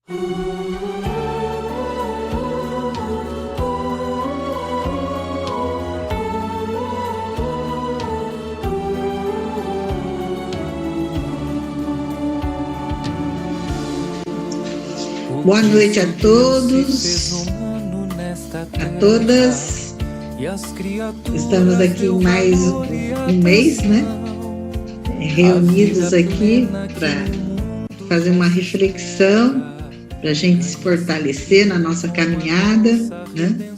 Boa noite a todos, a todas. Estamos aqui mais um mês, né? Reunidos aqui para fazer uma reflexão, para a gente se fortalecer na nossa caminhada, né?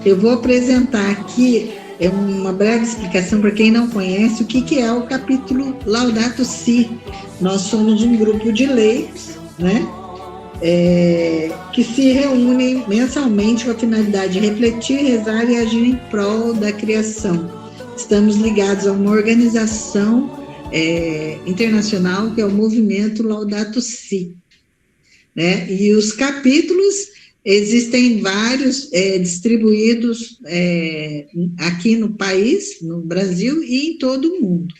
Eu vou apresentar aqui uma breve explicação para quem não conhece o que é o capítulo Laudato Si. Nós somos um grupo de leigos, né? Que se reúnem mensalmente com a finalidade de refletir, rezar e agir em prol da criação. Estamos ligados a uma organização internacional que é o movimento Laudato Si, né? E os capítulos existem vários distribuídos aqui no país, no Brasil e em todo o mundo,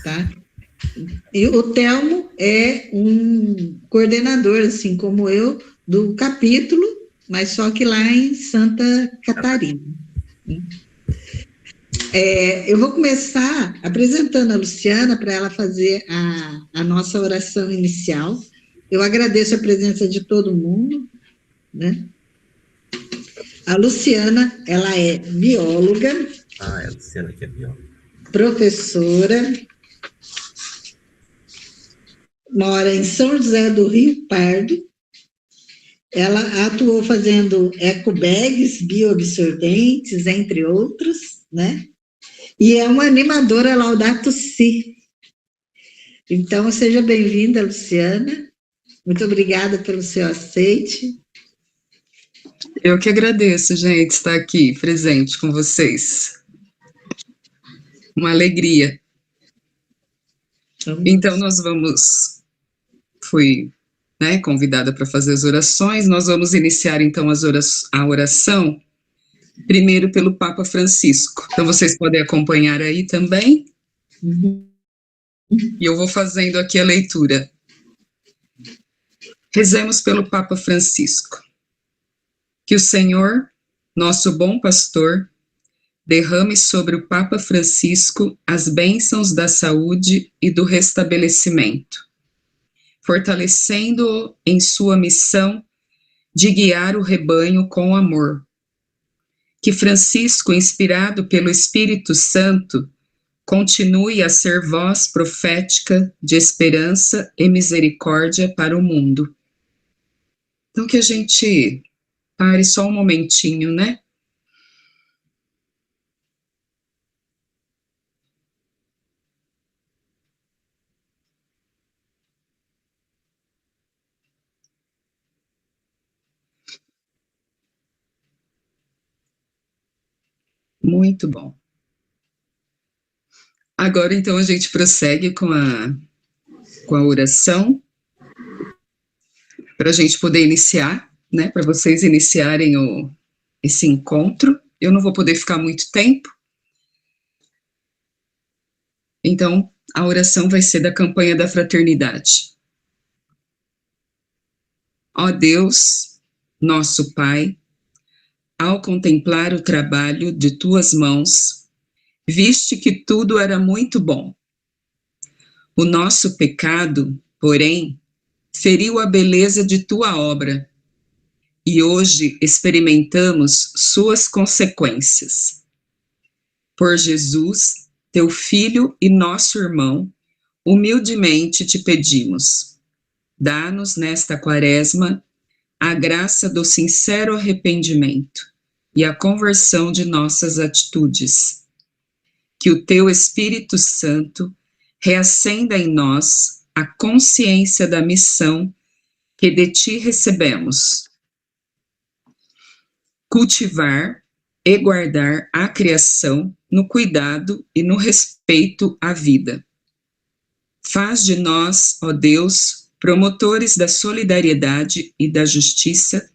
tá? E o Telmo é um coordenador, assim como eu, do capítulo, mas só que lá em Santa Catarina. Eu vou começar apresentando a Luciana para ela fazer a nossa oração inicial. Eu agradeço a presença de todo mundo, né? A Luciana, ela é bióloga. É a Luciana que é bióloga. Professora. Mora em São José do Rio Pardo. Ela atuou fazendo ecobags, bioabsorventes, entre outros, né? E é uma animadora Laudato Si. Então, seja bem-vinda, Luciana. Muito obrigada pelo seu aceite. Eu que agradeço, gente, estar aqui presente com vocês. Uma alegria. Então, fui convidada para fazer as orações. Nós vamos iniciar, então, a oração, primeiro pelo Papa Francisco. Então, vocês podem acompanhar aí também. E eu vou fazendo aqui a leitura. Rezemos pelo Papa Francisco. Que o Senhor, nosso bom pastor, derrame sobre o Papa Francisco as bênçãos da saúde e do restabelecimento, fortalecendo-o em sua missão de guiar o rebanho com amor. Que Francisco, inspirado pelo Espírito Santo, continue a ser voz profética de esperança e misericórdia para o mundo. Então, que a gente pare só um momentinho, né? Muito bom. Agora, então, a gente prossegue com a oração, para a gente poder iniciar, né, para vocês iniciarem esse encontro. Eu não vou poder ficar muito tempo, então a oração vai ser da campanha da fraternidade. Ó Deus, nosso Pai, ao contemplar o trabalho de tuas mãos, viste que tudo era muito bom. O nosso pecado, porém, feriu a beleza de tua obra, e hoje experimentamos suas consequências. Por Jesus, teu Filho e nosso irmão, humildemente te pedimos, dá-nos nesta quaresma a graça do sincero arrependimento e a conversão de nossas atitudes. Que o teu Espírito Santo reacenda em nós a consciência da missão que de ti recebemos. Cultivar e guardar a criação no cuidado e no respeito à vida. Faz de nós, ó Deus, promotores da solidariedade e da justiça,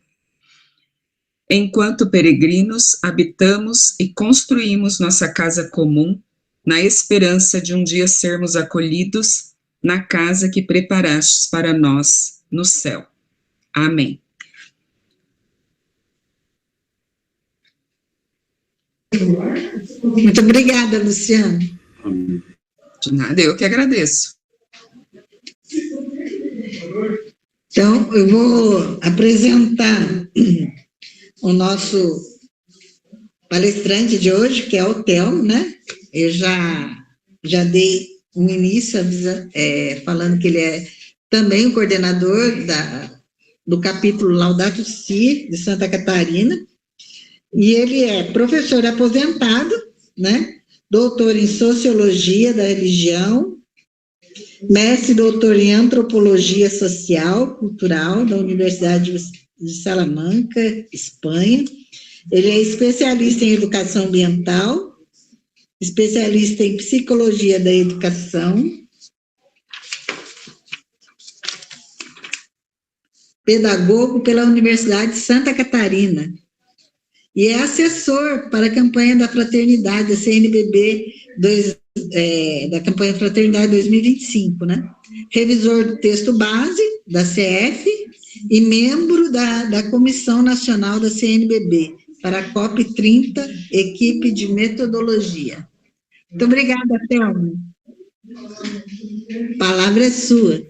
enquanto peregrinos habitamos e construímos nossa casa comum, na esperança de um dia sermos acolhidos na casa que preparastes para nós no céu. Amém. Muito obrigada, Luciano. De nada, eu que agradeço. Então, eu vou apresentar o nosso palestrante de hoje, que é o Telmo, né? Eu já dei um início falando que ele é também o coordenador do capítulo Laudato Si, de Santa Catarina, e ele é professor aposentado, né? Doutor em Sociologia da Religião, mestre e doutor em Antropologia Social, Cultural, da Universidade de Salamanca, Espanha. Ele é especialista em Educação Ambiental, especialista em Psicologia da Educação, pedagogo pela Universidade de Santa Catarina, e é assessor para a campanha da Fraternidade, da CNBB, da campanha Fraternidade 2025, né? Revisor do texto base da CF e membro da Comissão Nacional da CNBB, para a COP30, equipe de metodologia. Muito obrigada, Telmo. A palavra é sua.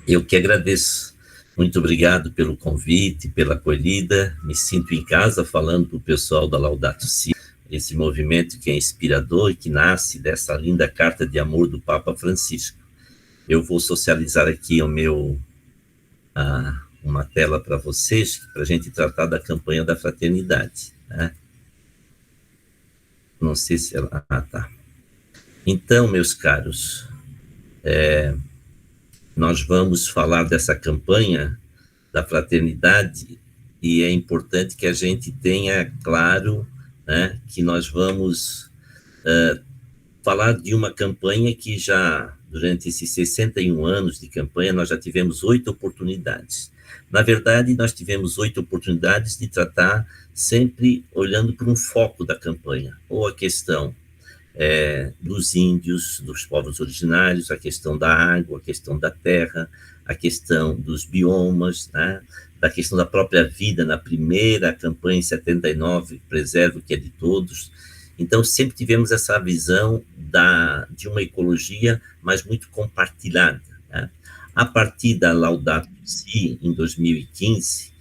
Eu que agradeço. Muito obrigado pelo convite, pela acolhida. Me sinto em casa falando para o pessoal da Laudato Si, esse movimento que é inspirador e que nasce dessa linda carta de amor do Papa Francisco. Eu vou socializar aqui uma tela para vocês, para a gente tratar da campanha da fraternidade, né? Não sei se ela... tá. Então, meus caros, nós vamos falar dessa campanha da fraternidade e é importante que a gente tenha claro, né, que nós vamos falar de uma campanha que já, durante esses 61 anos de campanha, nós já tivemos 8 oportunidades. Na verdade, nós tivemos 8 oportunidades de tratar sempre olhando para um foco da campanha, ou a questão dos índios, dos povos originários, a questão da água, a questão da terra, a questão dos biomas, né? Da questão da própria vida, na primeira campanha em 79, Preserve o que é de todos. Então, sempre tivemos essa visão de uma ecologia, mas muito compartilhada, né? A partir da Laudato Si, em 2015,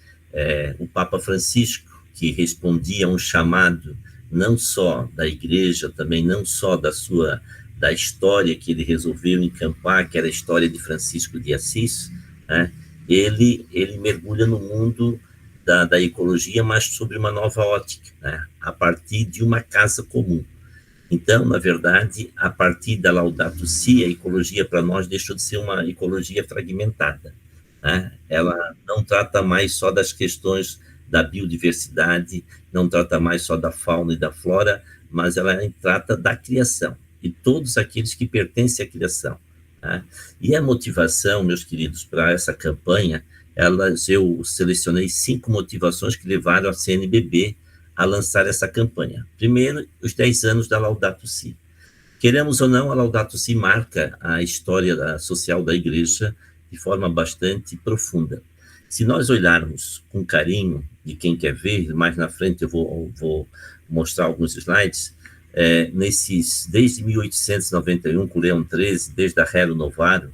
o Papa Francisco, que respondia a um chamado não só da igreja, também não só da história que ele resolveu encampar, que era a história de Francisco de Assis, né? Ele mergulha no mundo da ecologia, mas sobre uma nova ótica, né? A partir de uma casa comum. Então, na verdade, a partir da Laudato Si, a ecologia para nós deixou de ser uma ecologia fragmentada, né? Ela não trata mais só das questões da biodiversidade, não trata mais só da fauna e da flora, mas ela trata da criação, e todos aqueles que pertencem à criação, né? E a motivação, meus queridos, para essa campanha, eu selecionei 5 motivações que levaram a CNBB a lançar essa campanha. Primeiro, os 10 anos da Laudato Si. Queremos ou não, a Laudato Si marca a história social da igreja de forma bastante profunda. Se nós olharmos com carinho, de quem quer ver, mais na frente eu vou mostrar alguns slides, desde 1891, com Leão XIII, desde a Rerum Novarum,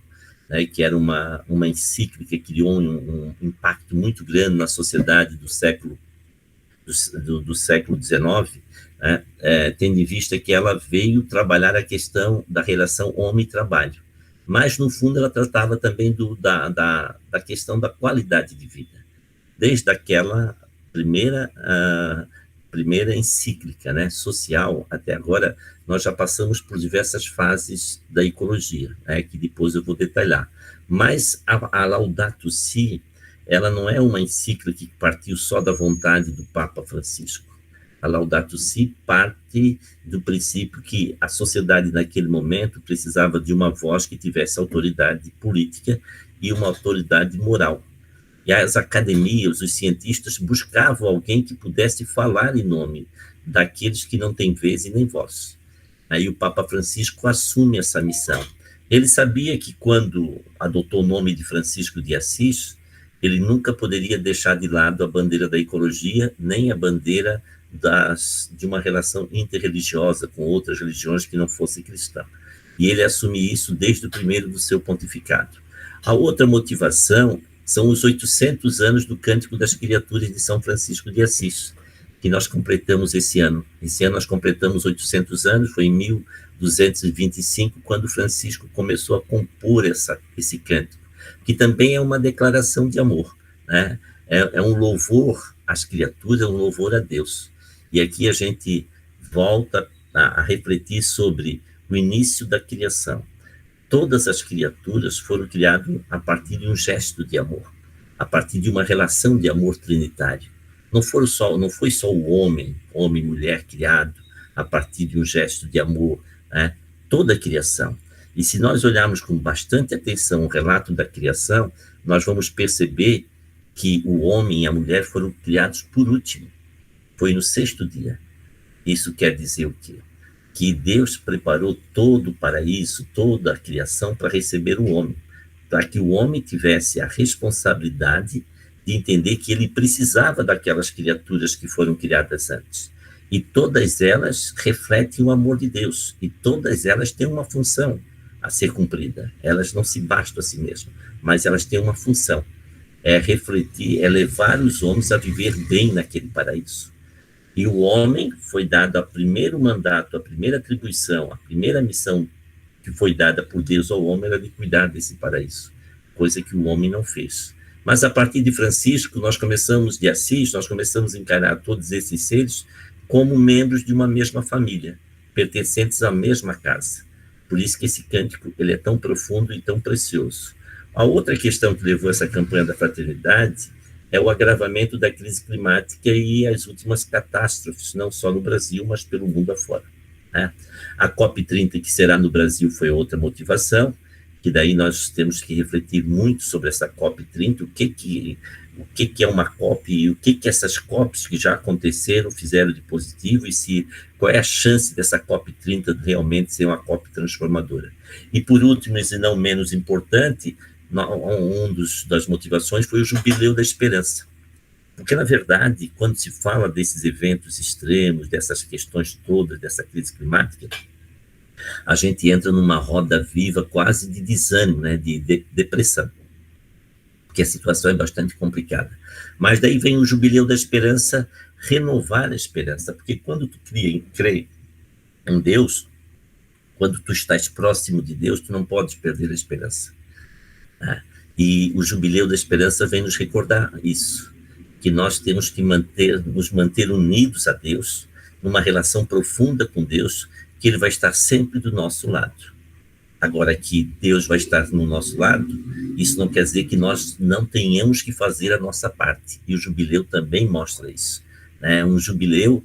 né, que era uma encíclica que criou um impacto muito grande na sociedade do século XIX, né, tendo em vista que ela veio trabalhar a questão da relação homem-trabalho. Mas, no fundo, ela tratava também da questão da qualidade de vida. Desde aquela primeira encíclica, né, social, até agora, nós já passamos por diversas fases da ecologia, né, que depois eu vou detalhar. Mas a Laudato Si, ela não é uma encíclica que partiu só da vontade do Papa Francisco. A Laudato Si parte do princípio que a sociedade naquele momento precisava de uma voz que tivesse autoridade política e uma autoridade moral. E as academias, os cientistas buscavam alguém que pudesse falar em nome daqueles que não têm vez e nem voz. Aí o Papa Francisco assume essa missão. Ele sabia que quando adotou o nome de Francisco de Assis, ele nunca poderia deixar de lado a bandeira da ecologia, nem a bandeira de uma relação interreligiosa com outras religiões que não fosse cristã. E ele assume isso desde o primeiro do seu pontificado. A outra motivação são os 800 anos do Cântico das Criaturas de São Francisco de Assis, que nós completamos esse ano. Esse ano nós completamos 800 anos, foi em 1225, quando Francisco começou a compor esse cântico, que também é uma declaração de amor, né? É um louvor às criaturas, é um louvor a Deus. E aqui a gente volta a refletir sobre o início da criação. Todas as criaturas foram criadas a partir de um gesto de amor, a partir de uma relação de amor trinitário. Não foi só o homem e mulher criado a partir de um gesto de amor, né? Toda a criação. E se nós olharmos com bastante atenção o relato da criação, nós vamos perceber que o homem e a mulher foram criados por último. Foi no 6º dia. Isso quer dizer o quê? Que Deus preparou todo o paraíso, toda a criação para receber o homem, para que o homem tivesse a responsabilidade de entender que ele precisava daquelas criaturas que foram criadas antes. E todas elas refletem o amor de Deus, e todas elas têm uma função a ser cumprida. Elas não se bastam a si mesmas, mas elas têm uma função. É refletir, é levar os homens a viver bem naquele paraíso. E o homem foi dado o primeiro mandato, a primeira atribuição, a primeira missão que foi dada por Deus ao homem era de cuidar desse paraíso, coisa que o homem não fez. Mas a partir de Francisco, nós começamos a encarar todos esses seres como membros de uma mesma família, pertencentes à mesma casa. Por isso que esse cântico ele é tão profundo e tão precioso. A outra questão que levou essa campanha da fraternidade é o agravamento da crise climática e as últimas catástrofes, não só no Brasil, mas pelo mundo afora, né? A COP30, que será no Brasil, foi outra motivação, que daí nós temos que refletir muito sobre essa COP30, o que é uma COP e o que essas COPs que já aconteceram fizeram de positivo e qual é a chance dessa COP30 realmente ser uma COP transformadora. E por último, e não menos importante, das motivações foi o Jubileu da Esperança. Porque, na verdade, quando se fala desses eventos extremos, dessas questões todas, dessa crise climática, a gente entra numa roda viva quase de desânimo, né, de depressão, porque a situação é bastante complicada. Mas daí vem o Jubileu da Esperança renovar a esperança, porque quando tu crê em Deus, quando tu estás próximo de Deus, tu não podes perder a esperança. E o Jubileu da Esperança vem nos recordar isso, que nós temos que nos manter unidos a Deus, numa relação profunda com Deus, que Ele vai estar sempre do nosso lado. Agora que Deus vai estar no nosso lado, isso não quer dizer que nós não tenhamos que fazer a nossa parte, e o Jubileu também mostra isso, né? Um jubileu,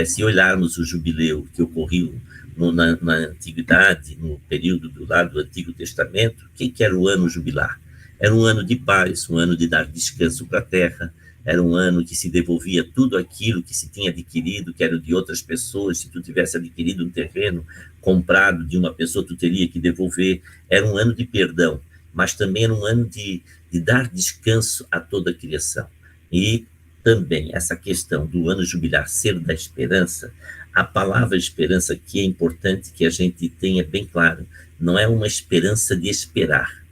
se olharmos o jubileu que ocorreu na antiguidade, no período do Antigo Testamento, o que era o ano jubilar? Era um ano de paz, um ano de dar descanso para a terra, era um ano que se devolvia tudo aquilo que se tinha adquirido, que era de outras pessoas. Se tu tivesse adquirido um terreno comprado de uma pessoa, tu teria que devolver. Era um ano de perdão, mas também era um ano de dar descanso a toda a criação. E também essa questão do ano jubilar ser da esperança, a palavra esperança aqui é importante que a gente tenha bem claro, não é uma esperança de esperar,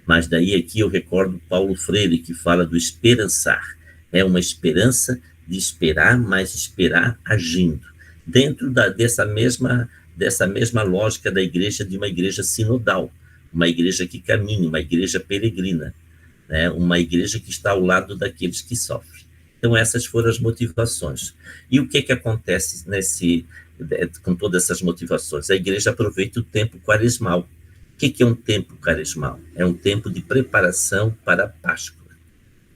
mas daí aqui eu recordo Paulo Freire, que fala do esperançar. É uma esperança de esperar, mas esperar agindo, dentro dessa mesma lógica da igreja, de uma igreja sinodal, uma igreja que caminha, uma igreja peregrina, né? Uma igreja que está ao lado daqueles que sofrem. Então essas foram as motivações. E o que acontece com todas essas motivações? A igreja aproveita o tempo quaresmal. O que é um tempo quaresmal? É um tempo de preparação para a Páscoa.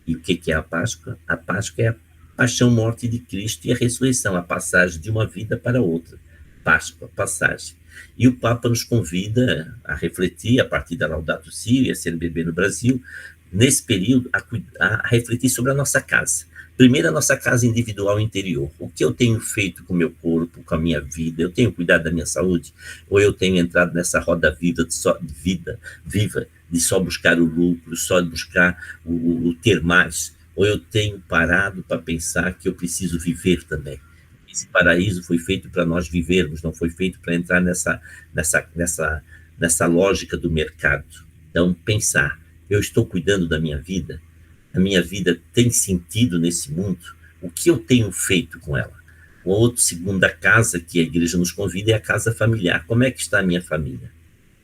E o que é a Páscoa? A Páscoa é a paixão, morte de Cristo e a ressurreição, a passagem de uma vida para outra. Páscoa, passagem. E o Papa nos convida a refletir, a partir da Laudato Si e a CNBB no Brasil, nesse período, a refletir sobre a nossa casa. Primeiro, a nossa casa individual interior. O que eu tenho feito com o meu corpo, com a minha vida? Eu tenho cuidado da minha saúde? Ou eu tenho entrado nessa roda viva de só buscar o lucro, só de buscar o ter mais, ou eu tenho parado para pensar que eu preciso viver também. Esse paraíso foi feito para nós vivermos, não foi feito para entrar nessa lógica do mercado. Então, pensar, eu estou cuidando da minha vida? A minha vida tem sentido nesse mundo? O que eu tenho feito com ela? O outro, segunda casa que a igreja nos convida é a casa familiar. Como é que está a minha família?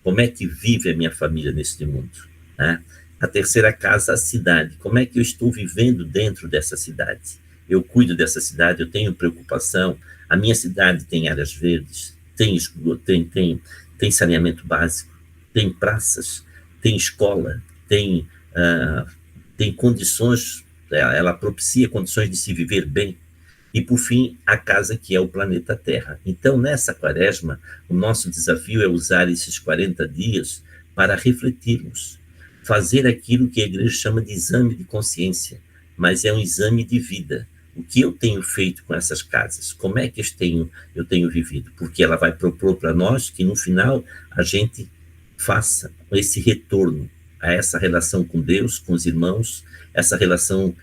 Como é que vive a minha família neste mundo? Né? A terceira casa, a cidade. Como é que eu estou vivendo dentro dessa cidade? Eu cuido dessa cidade, eu tenho preocupação. A minha cidade tem áreas verdes, tem saneamento básico, tem praças, tem escola, tem condições, ela propicia condições de se viver bem. E, por fim, a casa que é o planeta Terra. Então, nessa quaresma, o nosso desafio é usar esses 40 dias para refletirmos, fazer aquilo que a igreja chama de exame de consciência, mas é um exame de vida. O que eu tenho feito com essas casas? Como é que eu tenho vivido? Porque ela vai propor para nós que, no final, a gente faça esse retorno a essa relação com Deus, com os irmãos, essa relação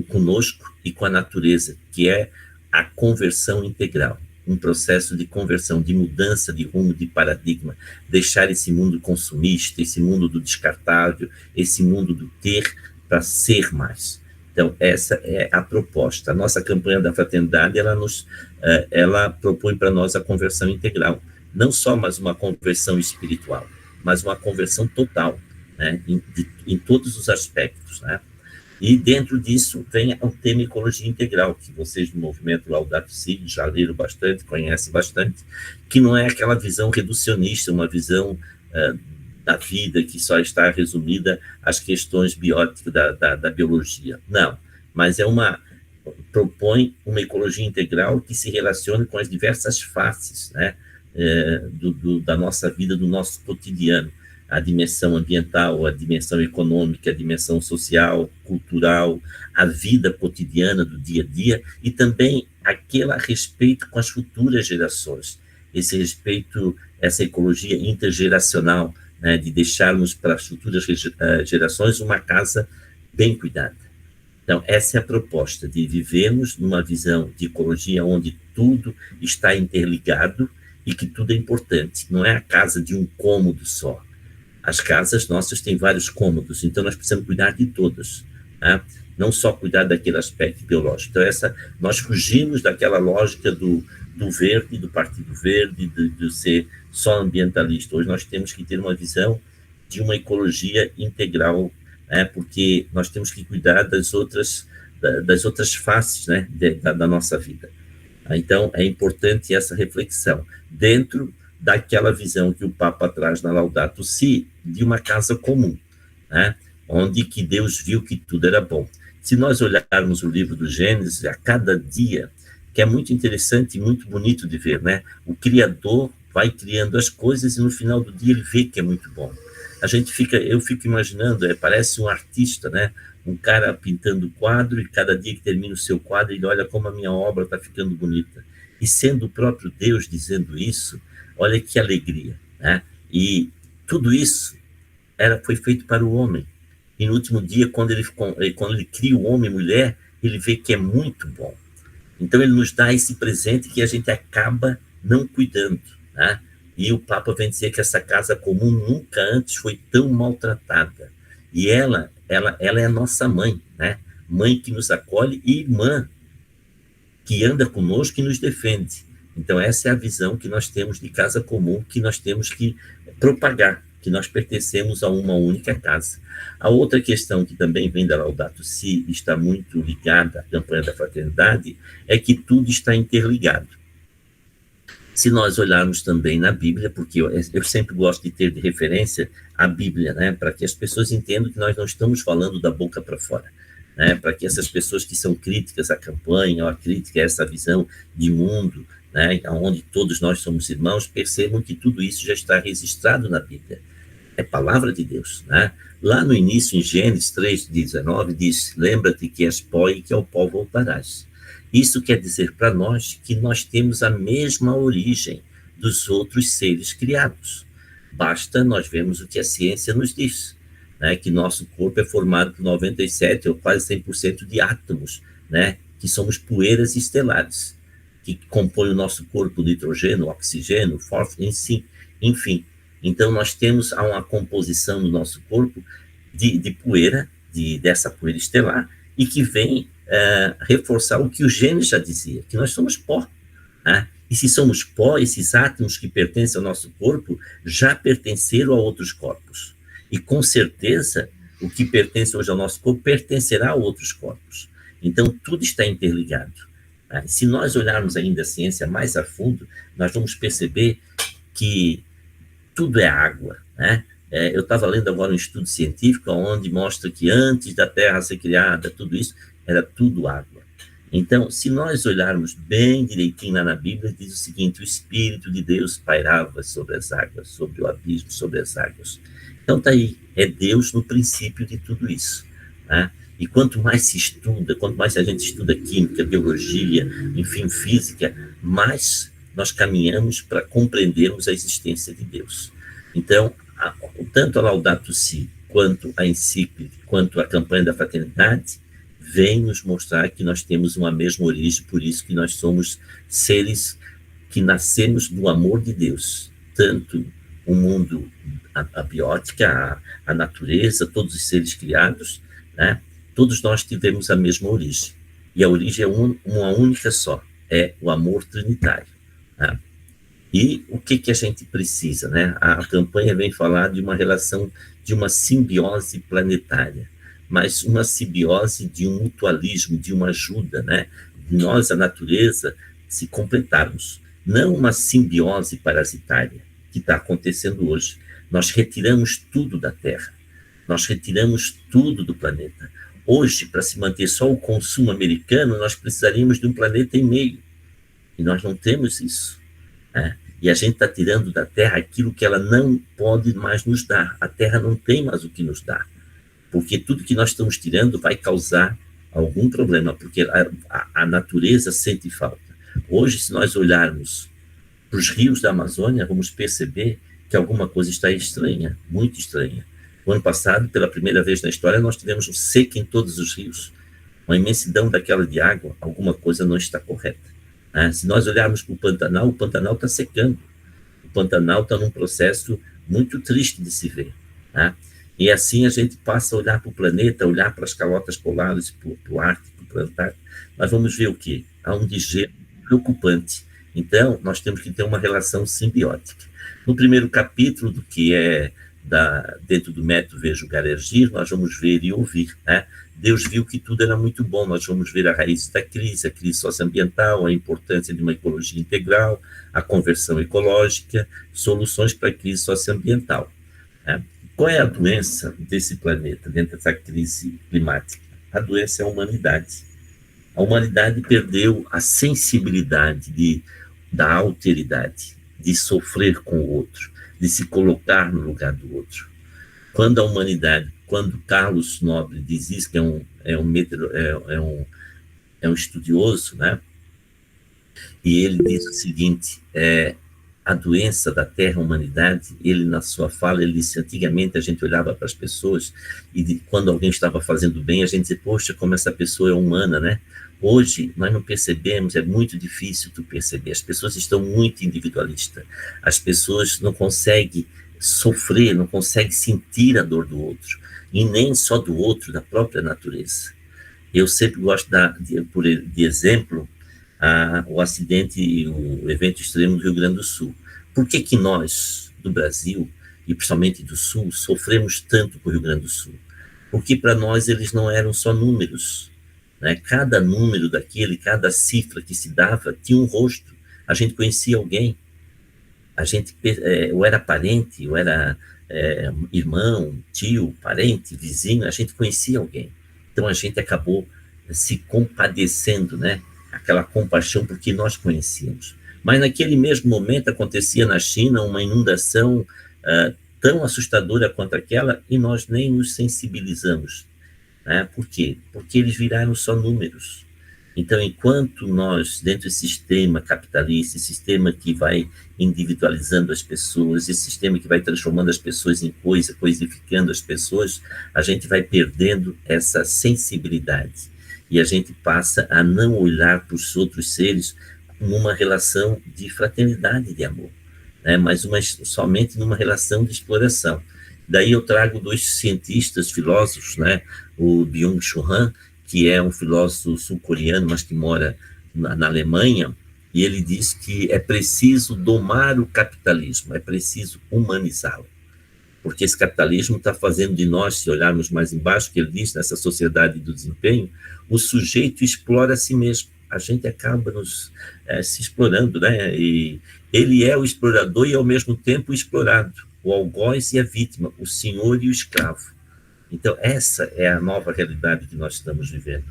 conosco e com a natureza, que é a conversão integral, um processo de conversão, de mudança de rumo, de paradigma, deixar esse mundo consumista, esse mundo do descartável, esse mundo do ter, para ser mais. Então, essa é a proposta. A nossa campanha da fraternidade, ela propõe para nós a conversão integral, não só mais uma conversão espiritual, mas uma conversão total, né, em todos os aspectos, né? E dentro disso vem o tema ecologia integral, que vocês do movimento Laudato Si já leram bastante, conhecem bastante, que não é aquela visão reducionista, uma visão da vida que só está resumida às questões bióticas da biologia. Não, mas propõe uma ecologia integral que se relacione com as diversas faces, né, da nossa vida, do nosso cotidiano. A dimensão ambiental, a dimensão econômica, a dimensão social, cultural, a vida cotidiana do dia a dia e também aquele respeito com as futuras gerações, esse respeito, essa ecologia intergeracional, né, de deixarmos para as futuras gerações uma casa bem cuidada. Então, essa é a proposta, de vivermos numa visão de ecologia onde tudo está interligado e que tudo é importante, não é a casa de um cômodo só. As casas nossas têm vários cômodos, então nós precisamos cuidar de todas, né? Não só cuidar daquele aspecto biológico. Então, nós fugimos daquela lógica do verde, do Partido Verde, de ser só ambientalista. Hoje nós temos que ter uma visão de uma ecologia integral, né? Porque nós temos que cuidar das outras faces, né, da nossa vida. Então, é importante essa reflexão, dentro daquela visão que o Papa traz na Laudato Si, de uma casa comum, né? Onde que Deus viu que tudo era bom. Se nós olharmos o livro do Gênesis, a cada dia, que é muito interessante e muito bonito de ver, né? O Criador vai criando as coisas e no final do dia ele vê que é muito bom. Eu fico imaginando, parece um artista, né? Um cara pintando quadro e cada dia que termina o seu quadro, ele olha como a minha obra está ficando bonita. E sendo o próprio Deus dizendo isso, olha que alegria, né? E tudo isso foi feito para o homem. E no último dia, quando ele cria o homem e mulher, ele vê que é muito bom. Então, ele nos dá esse presente que a gente acaba não cuidando, né? E o Papa vem dizer que essa casa comum nunca antes foi tão maltratada. E ela é a nossa mãe, né? Mãe que nos acolhe e irmã que anda conosco e nos defende. Então, essa é a visão que nós temos de casa comum, que nós temos que propagar, que nós pertencemos a uma única casa. A outra questão que também vem da Laudato Si, está muito ligada à campanha da fraternidade, é que tudo está interligado. Se nós olharmos também na Bíblia, porque eu sempre gosto de ter de referência a Bíblia, né, para que as pessoas entendam que nós não estamos falando da boca para fora, né, para que essas pessoas que são críticas à campanha, ou a crítica a essa visão de mundo, né, onde todos nós somos irmãos, percebam que tudo isso já está registrado na Bíblia. É palavra de Deus, né? Lá no início, em Gênesis 3:19, diz: lembra-te que és pó e que ao pó voltarás. Isso quer dizer para nós que nós temos a mesma origem dos outros seres criados. Basta nós vermos o que a ciência nos diz. né, que nosso corpo é formado por 97 ou quase 100% de átomos, né, que somos poeiras estelares, que compõem o nosso corpo, nitrogênio, oxigênio, fósforo, enfim. Então, nós temos uma composição no nosso corpo de poeira, dessa poeira estelar, e que vem reforçar o que o Gênesis já dizia, que nós somos pó, né? E se somos pó, esses átomos que pertencem ao nosso corpo já pertenceram a outros corpos. E com certeza, o que pertence hoje ao nosso corpo pertencerá a outros corpos. Então, tudo está interligado. Né? Se nós olharmos ainda a ciência mais a fundo, nós vamos perceber que tudo é água, né? Eu estava lendo agora um estudo científico onde mostra que antes da Terra ser criada, tudo isso, era tudo água. Então, se nós olharmos bem direitinho lá na Bíblia, diz o seguinte: o Espírito de Deus pairava sobre as águas, sobre o abismo, sobre as águas. Então, está aí, é Deus no princípio de tudo isso, né? E quanto mais se estuda, quanto mais a gente estuda química, biologia, enfim, física, mais nós caminhamos para compreendermos a existência de Deus. Então, tanto a Laudato Si, quanto a encíclica, quanto a campanha da fraternidade, vem nos mostrar que nós temos uma mesma origem, por isso que nós somos seres que nascemos do amor de Deus, tanto o mundo, a biótica, a natureza, todos os seres criados, né? Todos nós tivemos a mesma origem, e a origem é uma única só, é o amor trinitário, né? E o que a gente precisa, né? A campanha vem falar de uma relação, de uma simbiose planetária, mas uma simbiose de um mutualismo, de uma ajuda, né? Nós, a natureza, se completarmos. Não uma simbiose parasitária, que está acontecendo hoje. Nós retiramos tudo da Terra. Nós retiramos tudo do planeta. Hoje, para se manter só o consumo americano, nós precisaríamos de um planeta e meio. E nós não temos isso. E a gente está tirando da Terra aquilo que ela não pode mais nos dar. A Terra não tem mais o que nos dar, porque tudo que nós estamos tirando vai causar algum problema, porque a natureza sente falta. Hoje, se nós olharmos para os rios da Amazônia, vamos perceber que alguma coisa está estranha, muito estranha. O ano passado, pela primeira vez na história, nós tivemos um seca em todos os rios, uma imensidão daquela de água, alguma coisa não está correta. Se nós olharmos para o Pantanal está secando. O Pantanal está num processo muito triste de se ver. E assim a gente passa a olhar para o planeta, olhar para as calotas polares, para o Ártico, para o Antártico. Nós vamos ver o quê? Há um degelo preocupante. Então, nós temos que ter uma relação simbiótica. No primeiro capítulo, do que é dentro do método Ver, Julgar e Agir, nós vamos ver e ouvir, né? Deus viu que tudo era muito bom, nós vamos ver a raiz da crise, a crise socioambiental, a importância de uma ecologia integral, a conversão ecológica, soluções para a crise socioambiental, né? Qual é a doença desse planeta, dentro dessa crise climática? A doença é a humanidade. A humanidade perdeu a sensibilidade da alteridade, de sofrer com o outro, de se colocar no lugar do outro. Quando a humanidade, quando Carlos Nobre diz isso, que é um estudioso, né? E ele diz o seguinte: a doença da Terra, a humanidade, ele na sua fala, ele disse, antigamente a gente olhava para as pessoas e quando alguém estava fazendo bem, a gente dizia, poxa, como essa pessoa é humana, né? Hoje, nós não percebemos, é muito difícil tu perceber, as pessoas estão muito individualistas, as pessoas não conseguem sofrer, não conseguem sentir a dor do outro, e nem só do outro, da própria natureza. Eu sempre gosto de exemplo, o acidente e o evento extremo do Rio Grande do Sul. Por que nós, do Brasil, e principalmente do Sul, sofremos tanto com o Rio Grande do Sul? Porque para nós eles não eram só números, né? Cada número daquele, cada cifra que se dava, tinha um rosto. A gente conhecia alguém, a gente ou era parente, ou era irmão, tio, parente, vizinho, a gente conhecia alguém. Então a gente acabou se compadecendo, né? Aquela compaixão porque nós conhecíamos. Mas naquele mesmo momento acontecia na China uma inundação tão assustadora quanto aquela e nós nem nos sensibilizamos. Por quê? Porque eles viraram só números. Então, enquanto nós, dentro desse sistema capitalista, esse sistema que vai individualizando as pessoas, esse sistema que vai transformando as pessoas em coisa, coisificando as pessoas, a gente vai perdendo essa sensibilidade. E a gente passa a não olhar para os outros seres numa relação de fraternidade, de amor, né? Mas somente numa relação de exploração. Daí eu trago 2 cientistas, filósofos, né? O Byung-Chul Han, que é um filósofo sul-coreano, mas que mora na Alemanha, e ele diz que é preciso domar o capitalismo, é preciso humanizá-lo, porque esse capitalismo está fazendo de nós, se olharmos mais embaixo, que ele diz, nessa sociedade do desempenho, o sujeito explora a si mesmo, a gente acaba se explorando, né? E ele é o explorador e, ao mesmo tempo, o explorado, o algoz e a vítima, o senhor e o escravo. Então, essa é a nova realidade que nós estamos vivendo.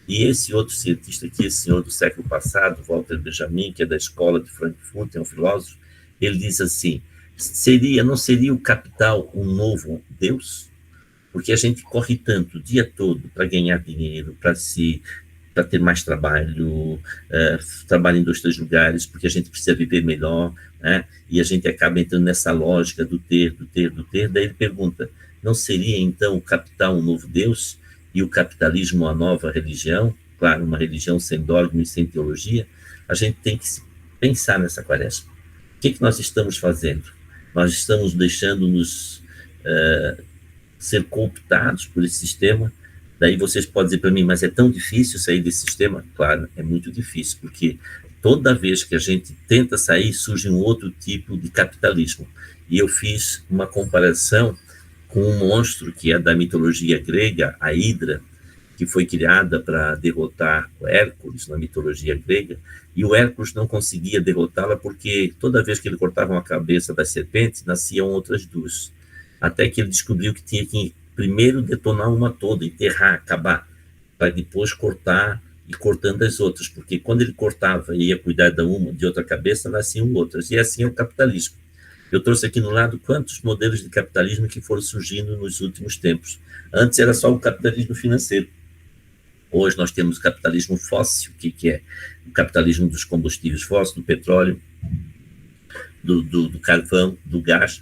E esse outro cientista aqui, esse senhor do século passado, Walter Benjamin, que é da escola de Frankfurt, é um filósofo, ele diz assim, não seria o capital um novo Deus? Porque a gente corre tanto o dia todo para ganhar dinheiro, para ter mais trabalho, trabalho em 2, 3 lugares, porque a gente precisa viver melhor, né? E a gente acaba entrando nessa lógica do ter. Daí ele pergunta, não seria, então, o capital um novo Deus e o capitalismo uma nova religião? Claro, uma religião sem dogma e sem teologia. A gente tem que pensar nessa quaresma. O que nós estamos fazendo? Nós estamos deixando-nos ser cooptados por esse sistema. Daí vocês podem dizer para mim, mas é tão difícil sair desse sistema? Claro, é muito difícil, porque toda vez que a gente tenta sair, surge um outro tipo de capitalismo. E eu fiz uma comparação com um monstro que é da mitologia grega, a Hidra, que foi criada para derrotar o Hércules na mitologia grega, e o Hércules não conseguia derrotá-la porque toda vez que ele cortava uma cabeça das serpentes, nasciam outras 2. Até que ele descobriu que tinha que primeiro detonar uma toda, enterrar, acabar, para depois cortar e cortando as outras, porque quando ele cortava e ia cuidar de outra cabeça, nasciam outras, e assim é o capitalismo. Eu trouxe aqui no lado quantos modelos de capitalismo que foram surgindo nos últimos tempos. Antes era só o capitalismo financeiro. Hoje nós temos o capitalismo fóssil, que é o capitalismo dos combustíveis fósseis, do petróleo, do carvão, do gás.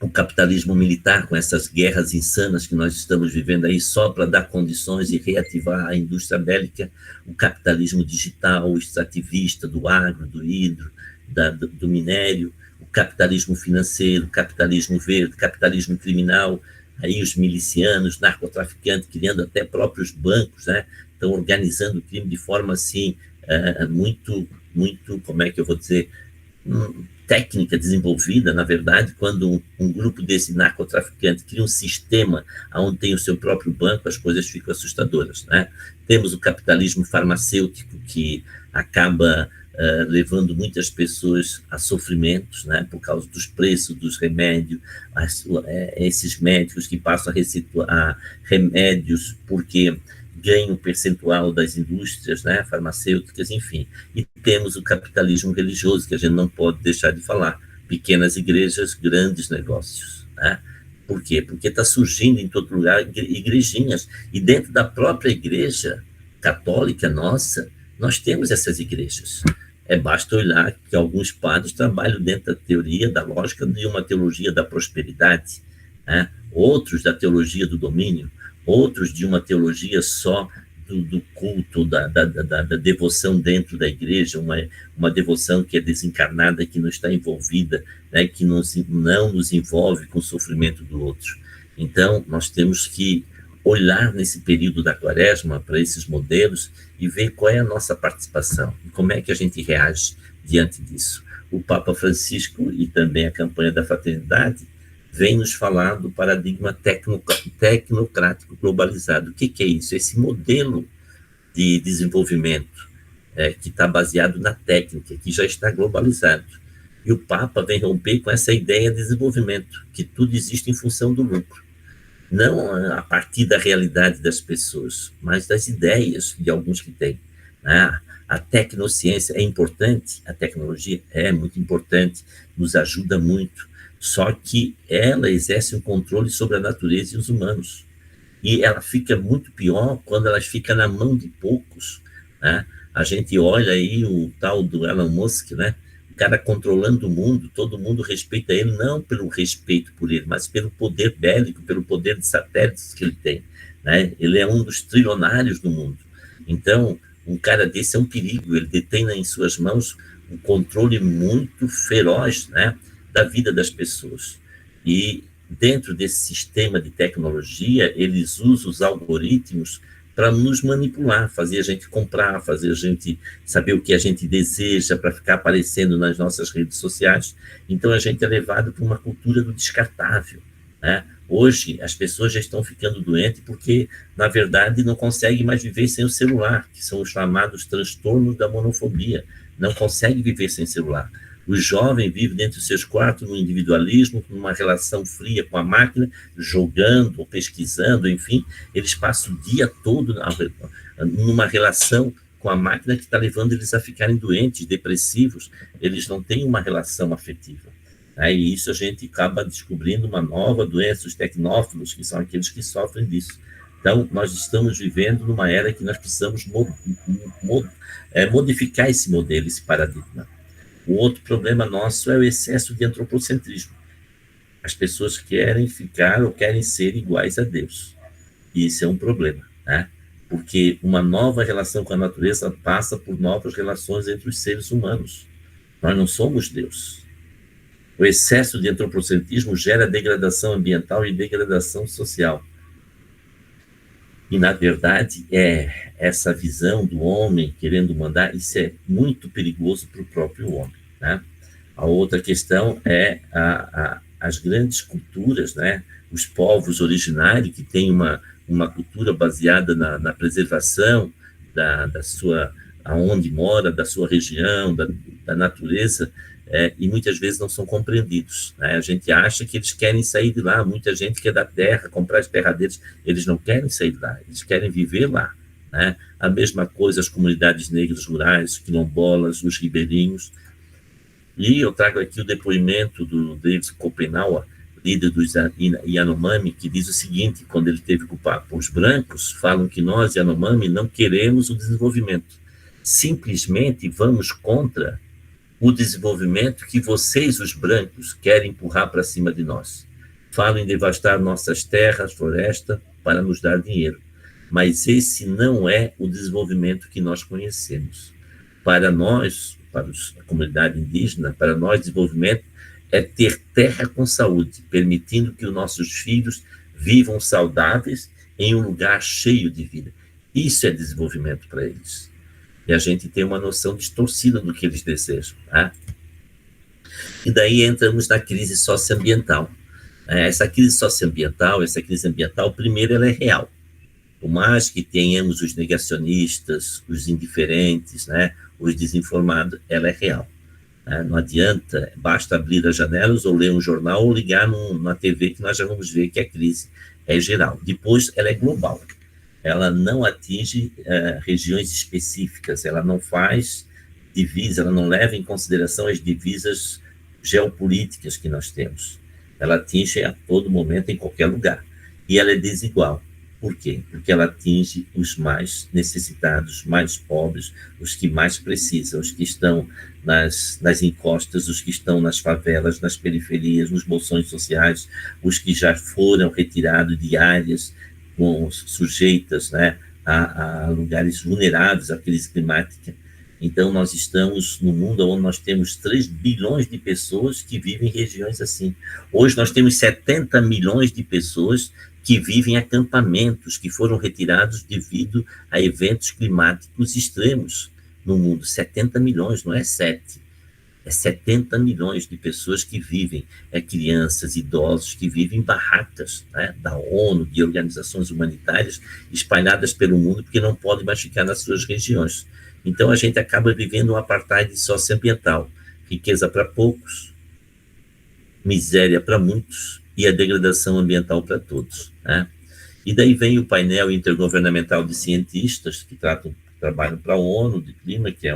O capitalismo militar, com essas guerras insanas que nós estamos vivendo aí, só para dar condições e reativar a indústria bélica. O capitalismo digital, o extrativista, do agro, do hidro, do minério, o capitalismo financeiro, o capitalismo verde, o capitalismo criminal, aí os milicianos, narcotraficantes, criando até próprios bancos, né? Estão organizando o crime de forma assim, muito, como é que eu vou dizer, técnica desenvolvida. Na verdade, quando um grupo desse narcotraficante cria um sistema onde tem o seu próprio banco, as coisas ficam assustadoras, né? Temos o capitalismo farmacêutico, que acaba levando muitas pessoas a sofrimentos, né, por causa dos preços dos remédios, esses médicos que passam a receitar remédios porque ganham percentual das indústrias, né, farmacêuticas, enfim. E temos o capitalismo religioso, que a gente não pode deixar de falar. Pequenas igrejas, grandes negócios, né? Por quê? Porque está surgindo em todo lugar igrejinhas, e dentro da própria igreja católica nossa, nós temos essas igrejas. Basta olhar que alguns padres trabalham dentro da teoria, da lógica de uma teologia da prosperidade, né? Outros da teologia do domínio, outros de uma teologia só do culto, da devoção dentro da igreja, uma devoção que é desencarnada, que não está envolvida, né? Que não nos envolve com o sofrimento do outro. Então, nós temos que olhar nesse período da quaresma para esses modelos e ver qual é a nossa participação e como é que a gente reage diante disso. O Papa Francisco e também a campanha da fraternidade vem nos falar do paradigma tecnocrático globalizado. O que é isso? Esse modelo de desenvolvimento que está baseado na técnica, que já está globalizado. E o Papa vem romper com essa ideia de desenvolvimento, que tudo existe em função do lucro. Não a partir da realidade das pessoas, mas das ideias de alguns que têm, né? A tecnociência é importante, a tecnologia é muito importante, nos ajuda muito, só que ela exerce um controle sobre a natureza e os humanos. E ela fica muito pior quando ela fica na mão de poucos, né? A gente olha aí o tal do Elon Musk, né? O cara controlando o mundo, todo mundo respeita ele, não pelo respeito por ele, mas pelo poder bélico, pelo poder de satélites que ele tem, né? Ele é um dos trilionários do mundo. Então, um cara desse é um perigo, ele detém em suas mãos um controle muito feroz, né, da vida das pessoas. E dentro desse sistema de tecnologia, eles usam os algoritmos para nos manipular, fazer a gente comprar, fazer a gente saber o que a gente deseja para ficar aparecendo nas nossas redes sociais. Então, a gente é levado para uma cultura do descartável, né? Hoje, as pessoas já estão ficando doentes porque, na verdade, não conseguem mais viver sem o celular, que são os chamados transtornos da monofobia. Não conseguem viver sem celular. O jovem vive dentro dos seus quartos no individualismo, numa relação fria com a máquina, jogando ou pesquisando, enfim, eles passam o dia todo numa relação com a máquina que está levando eles a ficarem doentes, depressivos, eles não têm uma relação afetiva. E isso a gente acaba descobrindo uma nova doença, os tecnófilos, que são aqueles que sofrem disso. Então, nós estamos vivendo numa era que nós precisamos modificar esse modelo, esse paradigma. O outro problema nosso é o excesso de antropocentrismo. As pessoas querem ficar ou querem ser iguais a Deus. E isso é um problema, né? Porque uma nova relação com a natureza passa por novas relações entre os seres humanos. Nós não somos Deus. O excesso de antropocentrismo gera degradação ambiental e degradação social. E, na verdade, essa visão do homem querendo mandar, isso é muito perigoso para o próprio homem, né? A outra questão é as grandes culturas, né? Os povos originários que têm uma cultura baseada na preservação da sua, aonde mora, da sua região, da natureza, e muitas vezes não são compreendidos, né? A gente acha que eles querem sair de lá, muita gente quer da terra, comprar as terras deles, eles não querem sair de lá, eles querem viver lá, né? A mesma coisa as comunidades negras rurais, quilombolas, os ribeirinhos. E eu trago aqui o depoimento do David Copenau, líder dos Yanomami, que diz o seguinte, quando ele teve com o papo: os brancos falam que nós, Yanomami, não queremos o desenvolvimento, simplesmente vamos contra o desenvolvimento que vocês, os brancos, querem empurrar para cima de nós. Falam em devastar nossas terras, floresta, para nos dar dinheiro. Mas esse não é o desenvolvimento que nós conhecemos. Para nós, para a comunidade indígena, para nós, desenvolvimento é ter terra com saúde, permitindo que os nossos filhos vivam saudáveis em um lugar cheio de vida. Isso é desenvolvimento para eles. E a gente tem uma noção distorcida do que eles desejam, tá? E daí entramos na crise socioambiental. Essa crise socioambiental, primeiro, ela é real. Por mais que tenhamos os negacionistas, os indiferentes, né, os desinformados, ela é real. Não adianta, basta abrir as janelas ou ler um jornal ou ligar na TV que nós já vamos ver que a crise é geral. Depois, ela é global. Ela não atinge regiões específicas, ela não faz divisa, ela não leva em consideração as divisas geopolíticas que nós temos. Ela atinge a todo momento, em qualquer lugar. E ela é desigual. Por quê? Porque ela atinge os mais necessitados, mais pobres, os que mais precisam, os que estão nas encostas, os que estão nas favelas, nas periferias, nos bolsões sociais, os que já foram retirados de áreas sujeitas, né, a lugares vulneráveis à crise climática. Então, nós estamos no mundo onde nós temos 3 bilhões de pessoas que vivem em regiões assim. Hoje nós temos 70 milhões de pessoas que vivem em acampamentos, que foram retirados devido a eventos climáticos extremos no mundo. 70 milhões, não é 7. É 70 milhões de pessoas que vivem, crianças, idosos, que vivem em barracas, né, da ONU, de organizações humanitárias, espalhadas pelo mundo, porque não podem mais ficar nas suas regiões. Então, a gente acaba vivendo um apartheid socioambiental. Riqueza para poucos, miséria para muitos e a degradação ambiental para todos, né? E daí vem o painel intergovernamental de cientistas que trabalham para a ONU de clima, que é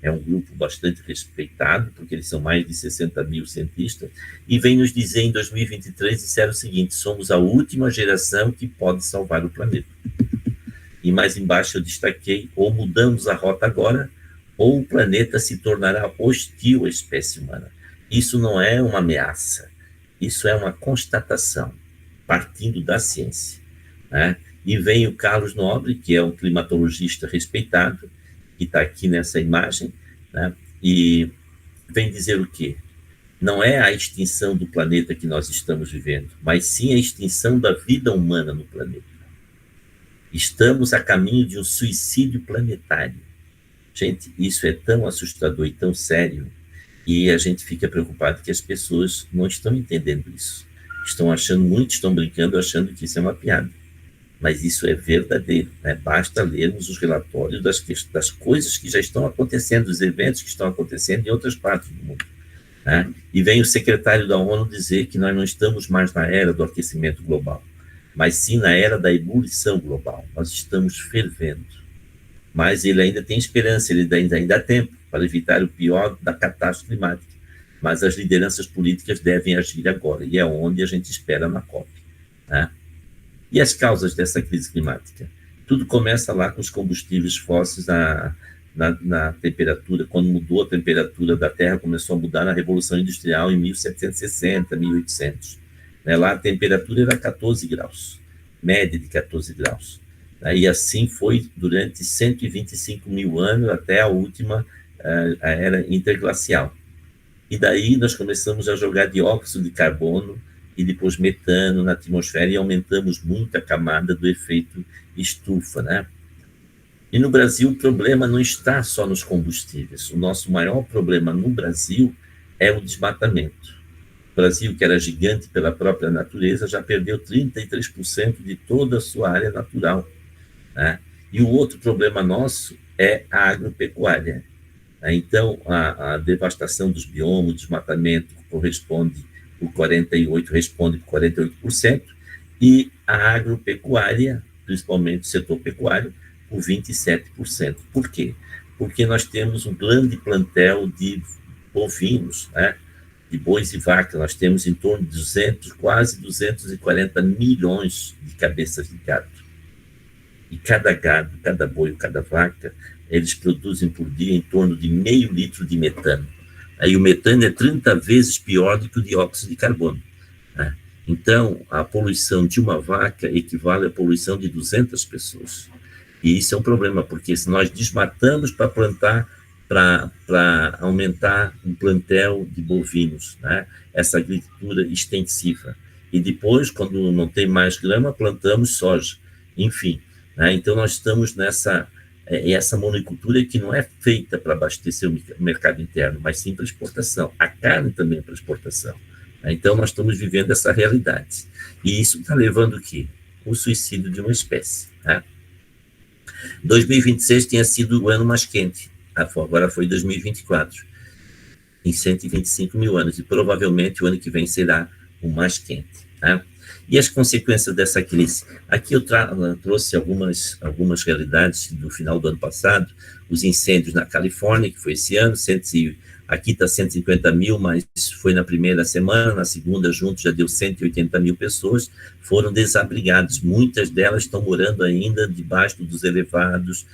é um grupo bastante respeitado, porque eles são mais de 60 mil cientistas, e vem nos dizer em 2023, disseram o seguinte: somos a última geração que pode salvar o planeta. E mais embaixo eu destaquei: ou mudamos a rota agora, ou o planeta se tornará hostil à espécie humana. Isso não é uma ameaça, isso é uma constatação, partindo da ciência, né? E vem o Carlos Nobre, que é um climatologista respeitado, que está aqui nessa imagem, né? E vem dizer o quê? Não é a extinção do planeta que nós estamos vivendo, mas sim a extinção da vida humana no planeta. Estamos a caminho de um suicídio planetário. Gente, isso é tão assustador e tão sério, e a gente fica preocupado que as pessoas não estão entendendo isso. Estão achando, muitos estão brincando, achando que isso é uma piada. Mas isso é verdadeiro, né? Basta lermos os relatórios das coisas que já estão acontecendo, dos eventos que estão acontecendo em outras partes do mundo, né? E vem o secretário da ONU dizer que nós não estamos mais na era do aquecimento global, mas sim na era da ebulição global. Nós estamos fervendo. Mas ele ainda tem esperança, ele ainda há tempo para evitar o pior da catástrofe climática. Mas as lideranças políticas devem agir agora, e é onde a gente espera na COP, né? E as causas dessa crise climática? Tudo começa lá com os combustíveis fósseis na temperatura, quando mudou a temperatura da Terra, começou a mudar na Revolução Industrial em 1760, 1800. Lá a temperatura era 14 graus, média de 14 graus. E assim foi durante 125 mil anos, até a última, a era interglacial. E daí nós começamos a jogar dióxido de carbono e depois metano na atmosfera, e aumentamos muito a camada do efeito estufa, né? E no Brasil o problema não está só nos combustíveis. O nosso maior problema no Brasil é o desmatamento. O Brasil, que era gigante pela própria natureza, já perdeu 33% de toda a sua área natural, né? E o outro problema nosso é a agropecuária. Então, a devastação dos biomas, o desmatamento responde por 48%, e a agropecuária, principalmente o setor pecuário, por 27%. Por quê? Porque nós temos um grande plantel de bovinos, né? De bois e vacas. Nós temos em torno de quase 240 milhões de cabeças de gado. E cada gado, cada boi, cada vaca, eles produzem por dia em torno de 0,5 litro de metano. Aí o metano é 30 vezes pior do que o dióxido de carbono, né? Então, a poluição de uma vaca equivale à poluição de 200 pessoas. E isso é um problema, porque se nós desmatamos para plantar, para aumentar um plantel de bovinos, né? Essa agricultura extensiva. E depois, quando não tem mais grama, plantamos soja. Enfim, né? Então nós estamos essa monocultura que não é feita para abastecer o mercado interno, mas sim para exportação. A carne também é para exportação. Então, nós estamos vivendo essa realidade. E isso está levando o quê? O suicídio de uma espécie, né? 2026 tinha sido o ano mais quente. Agora foi 2024, em 125 mil anos. E provavelmente o ano que vem será o mais quente, né? E as consequências dessa crise? Aqui eu trouxe algumas realidades do final do ano passado. Os incêndios na Califórnia, que foi esse ano, aqui está 150 mil, mas foi na primeira semana, na segunda junto já deu 180 mil pessoas, foram desabrigadas. Muitas delas estão morando ainda debaixo dos elevados,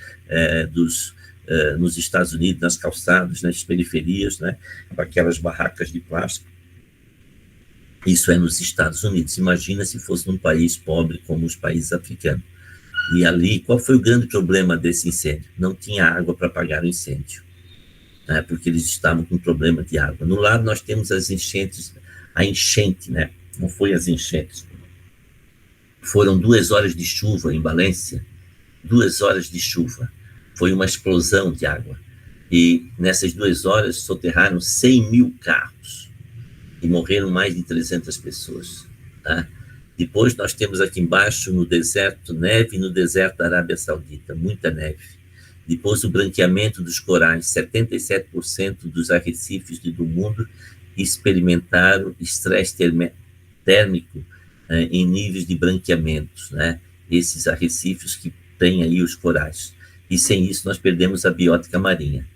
nos Estados Unidos, nas calçadas, nas periferias, né, com aquelas barracas de plástico. Isso é nos Estados Unidos. Imagina se fosse num país pobre como os países africanos. E ali, qual foi o grande problema desse incêndio? Não tinha água para apagar o incêndio, né? Porque eles estavam com problema de água. No lado nós temos a enchente, né? Não foi as enchentes. Foram 2 horas de chuva em Valência, 2 horas de chuva. Foi uma explosão de água. E nessas 2 horas soterraram 100 mil carros. E morreram mais de 300 pessoas, tá? Depois nós temos aqui embaixo no deserto neve, no deserto da Arábia Saudita, muita neve. Depois o branqueamento dos corais, 77% dos arrecifes do mundo experimentaram estresse térmico em níveis de branqueamentos, né? Esses arrecifes que têm aí os corais. E sem isso nós perdemos a biótica marinha.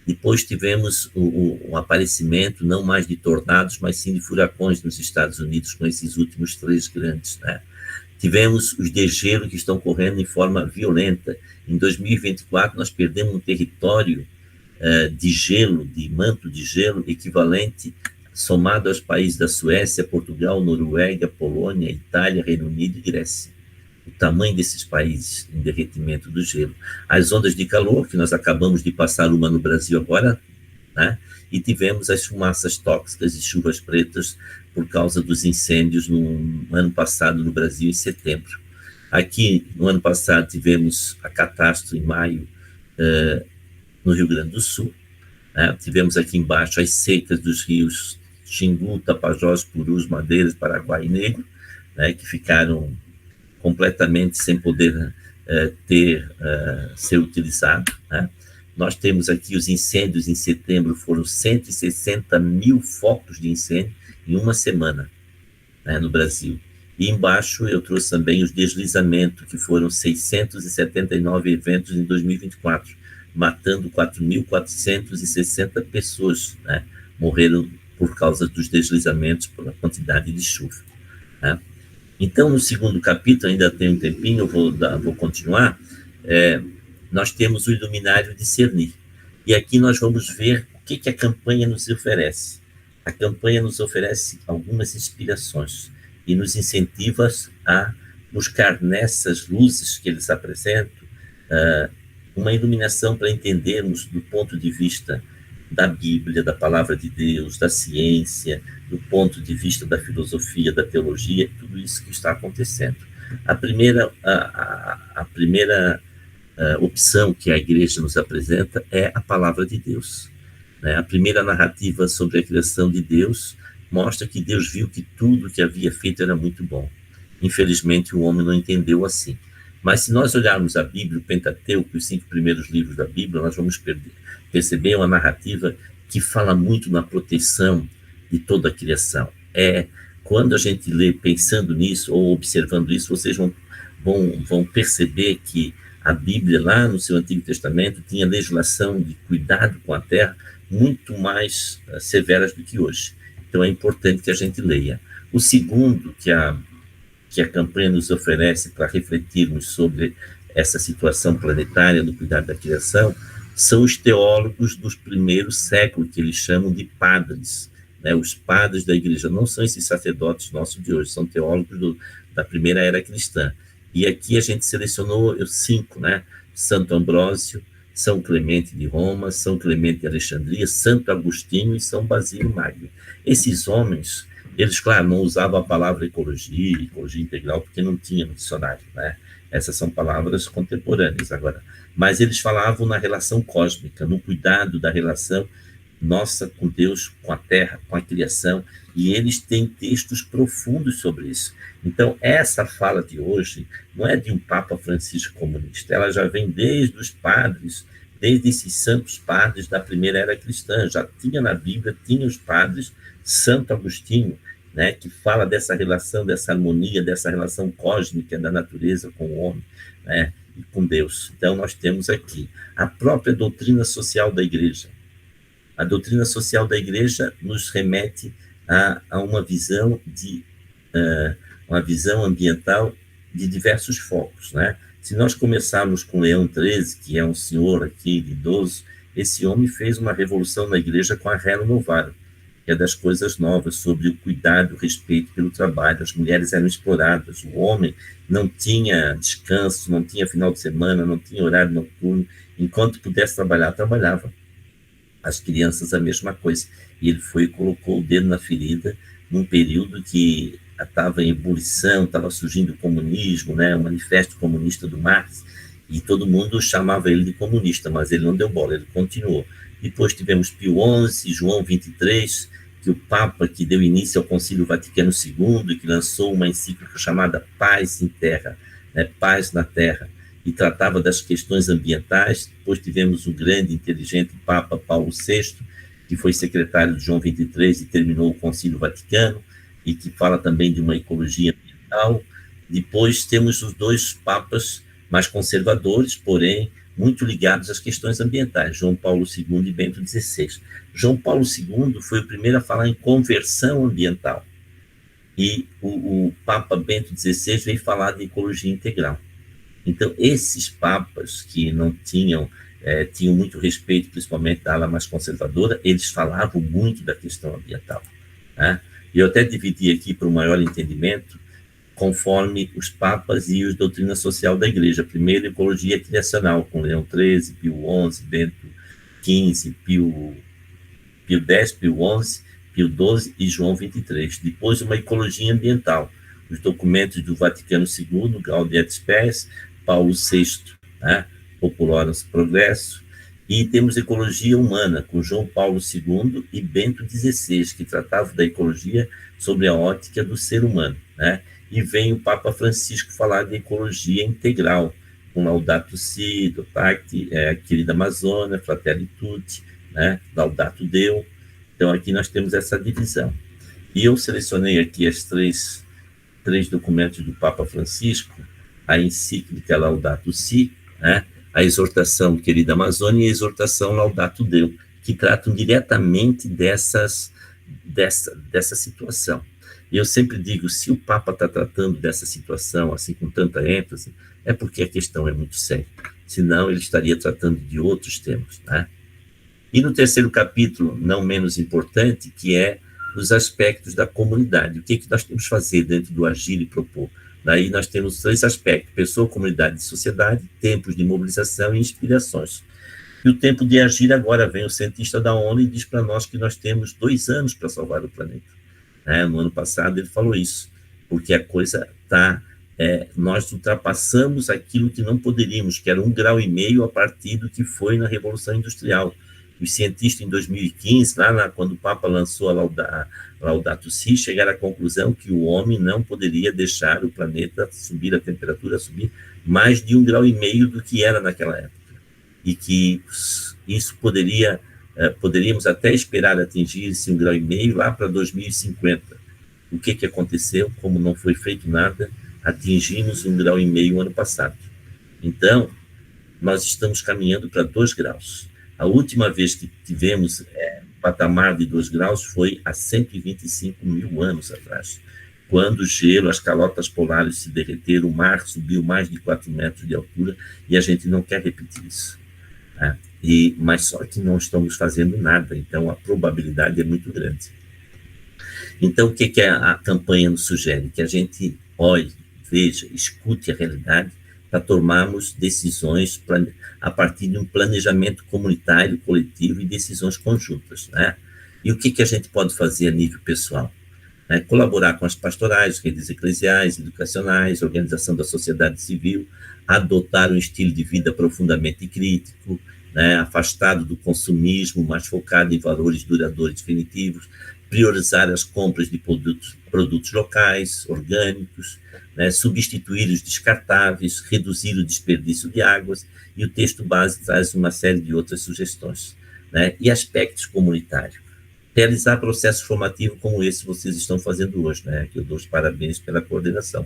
Depois tivemos o aparecimento, não mais de tornados, mas sim de furacões nos Estados Unidos, com esses últimos 3 grandes, né? Tivemos os degelo que estão correndo em forma violenta. Em 2024, nós perdemos um território de gelo, de manto de gelo, equivalente, somado aos países da Suécia, Portugal, Noruega, Polônia, Itália, Reino Unido e Grécia. O tamanho desses países em derretimento do gelo. As ondas de calor, que nós acabamos de passar uma no Brasil agora, né? E tivemos as fumaças tóxicas e chuvas pretas por causa dos incêndios no ano passado no Brasil, em setembro. Aqui, no ano passado, tivemos a catástrofe em maio, no Rio Grande do Sul, né? Tivemos aqui embaixo as secas dos rios Xingu, Tapajós, Purus, Madeiras, Paraguai e Negro, né? Que ficaram completamente sem poder ser utilizado, né? Nós temos aqui os incêndios em setembro, foram 160 mil focos de incêndio em uma semana, né, no Brasil. E embaixo eu trouxe também os deslizamentos, que foram 679 eventos em 2024, matando 4.460 pessoas, né, morreram por causa dos deslizamentos, pela quantidade de chuva, né? Então, no segundo capítulo, ainda tem um tempinho, eu vou continuar, nós temos o iluminário discernir. E aqui nós vamos ver o que a campanha nos oferece. A campanha nos oferece algumas inspirações e nos incentiva a buscar nessas luzes que eles apresentam uma iluminação para entendermos do ponto de vista da Bíblia, da Palavra de Deus, da ciência, do ponto de vista da filosofia, da teologia, tudo isso que está acontecendo. A primeira opção que a igreja nos apresenta é a Palavra de Deus, né? A primeira narrativa sobre a criação de Deus mostra que Deus viu que tudo que havia feito era muito bom. Infelizmente, o homem não entendeu assim. Mas se nós olharmos a Bíblia, o Pentateuco, os 5 primeiros livros da Bíblia, nós vamos perceber uma narrativa que fala muito na proteção de toda a criação. Quando a gente lê pensando nisso ou observando isso, vocês vão perceber que a Bíblia, lá no seu Antigo Testamento, tinha legislação de cuidado com a terra muito mais severas do que hoje. Então é importante que a gente leia. O segundo que a campanha nos oferece para refletirmos sobre essa situação planetária do cuidado da criação são os teólogos dos primeiros séculos, que eles chamam de padres, né? Os padres da igreja não são esses sacerdotes nossos de hoje, são teólogos da primeira era cristã. E aqui a gente selecionou 5, né? Santo Ambrósio, São Clemente de Roma, São Clemente de Alexandria, Santo Agostinho e São Basílio Magno. Esses homens, eles, claro, não usavam a palavra ecologia integral, porque não tinha no dicionário, né? Essas são palavras contemporâneas agora. Mas eles falavam na relação cósmica, no cuidado da relação nossa com Deus, com a terra, com a criação, e eles têm textos profundos sobre isso. Então, essa fala de hoje não é de um Papa Francisco comunista, ela já vem desde os padres, desde esses santos padres da primeira era cristã, já tinha na Bíblia, tinha os padres, Santo Agostinho, né, que fala dessa relação, dessa harmonia, dessa relação cósmica da natureza com o homem, né, e com Deus. Então, nós temos aqui a própria doutrina social da igreja. A doutrina social da igreja nos remete a uma visão ambiental de diversos focos, né? Se nós começarmos com Leão XIII, que é um senhor aqui idoso, esse homem fez uma revolução na igreja com a Rerum Novarum, que é das coisas novas, sobre o cuidado, o respeito pelo trabalho. As mulheres eram exploradas, o homem não tinha descanso, não tinha final de semana, não tinha horário noturno, enquanto pudesse trabalhar, trabalhava. As crianças a mesma coisa. E ele foi e colocou o dedo na ferida num período que estava em ebulição, estava surgindo o comunismo, né, o manifesto comunista do Marx, e todo mundo chamava ele de comunista, mas ele não deu bola, ele continuou. Depois tivemos Pio XI, João XXIII, que o Papa que deu início ao Concílio Vaticano II, que lançou uma encíclica chamada Paz em Terra, né, Paz na Terra, e tratava das questões ambientais. Depois tivemos o grande, inteligente Papa Paulo VI, que foi secretário de João XXIII e terminou o Concílio Vaticano, e que fala também de uma ecologia ambiental. Depois temos os 2 papas mais conservadores, porém muito ligados às questões ambientais, João Paulo II e Bento XVI. João Paulo II foi o primeiro a falar em conversão ambiental, e o Papa Bento XVI veio falar de ecologia integral. Então, esses papas que não tinham muito respeito, principalmente da ala mais conservadora, eles falavam muito da questão ambiental, né? E eu até dividi aqui para um maior entendimento, conforme os papas e a doutrina social da Igreja. Primeiro, ecologia criacional, com Leão XIII, Pio XI, Bento XV, Pio X, Pio XI, Pio XII e João XXIII. Depois, uma ecologia ambiental, os documentos do Vaticano II, Gaudium et Spes, Paulo VI, né? Populorum Progresso, e temos ecologia humana, com João Paulo II e Bento XVI, que tratavam da ecologia sobre a ótica do ser humano, né? E vem o Papa Francisco falar de ecologia integral, com Laudato Si, do Pacte, Querida Amazônia, Fratelli Tutti, né? Laudato Deo. Então, aqui nós temos essa divisão. E eu selecionei aqui as três documentos do Papa Francisco, a encíclica Laudato Si, né? A exortação Querida Amazônia e a exortação Laudato Deo, que tratam diretamente dessa situação. E eu sempre digo, se o Papa está tratando dessa situação assim com tanta ênfase, é porque a questão é muito séria. Senão, ele estaria tratando de outros temas, né? E no terceiro capítulo, não menos importante, que é os aspectos da comunidade. O que nós temos que fazer dentro do agir e propor? Daí nós temos 3 aspectos: pessoa, comunidade e sociedade, tempos de mobilização e inspirações. E o tempo de agir agora vem o cientista da ONU e diz para nós que nós temos 2 anos para salvar o planeta. No ano passado ele falou isso, porque a coisa está... nós ultrapassamos aquilo que não poderíamos, que era 1,5 graus a partir do que foi na Revolução Industrial. Os cientistas, em 2015, quando o Papa lançou a Laudato Si, chegaram à conclusão que o homem não poderia deixar o planeta subir, a temperatura subir mais de 1,5 graus do que era naquela época. E que isso poderíamos até esperar atingir esse 1,5 graus lá para 2050. O que aconteceu? Como não foi feito nada, atingimos 1,5 graus ano passado. Então, nós estamos caminhando para 2 graus. A última vez que tivemos patamar de 2 graus foi há 125 mil anos atrás, quando o gelo, as calotas polares se derreteram, o mar subiu mais de 4 metros de altura, e a gente não quer repetir isso, né? Mas só que não estamos fazendo nada, então a probabilidade é muito grande. Então, o que a campanha nos sugere? Que a gente olhe, veja, escute a realidade, para tomarmos decisões a partir de um planejamento comunitário, coletivo e decisões conjuntas, né? E o que a gente pode fazer a nível pessoal? Colaborar com as pastorais, redes eclesiais, educacionais, organização da sociedade civil, adotar um estilo de vida profundamente crítico, né? Afastado do consumismo, mas focado em valores duradouros e definitivos, priorizar as compras de produtos locais, orgânicos, né? Substituir os descartáveis, reduzir o desperdício de águas, e o texto base traz uma série de outras sugestões, né? E aspectos comunitários. Realizar processos formativos como esse que vocês estão fazendo hoje, né? Que eu dou os parabéns pela coordenação.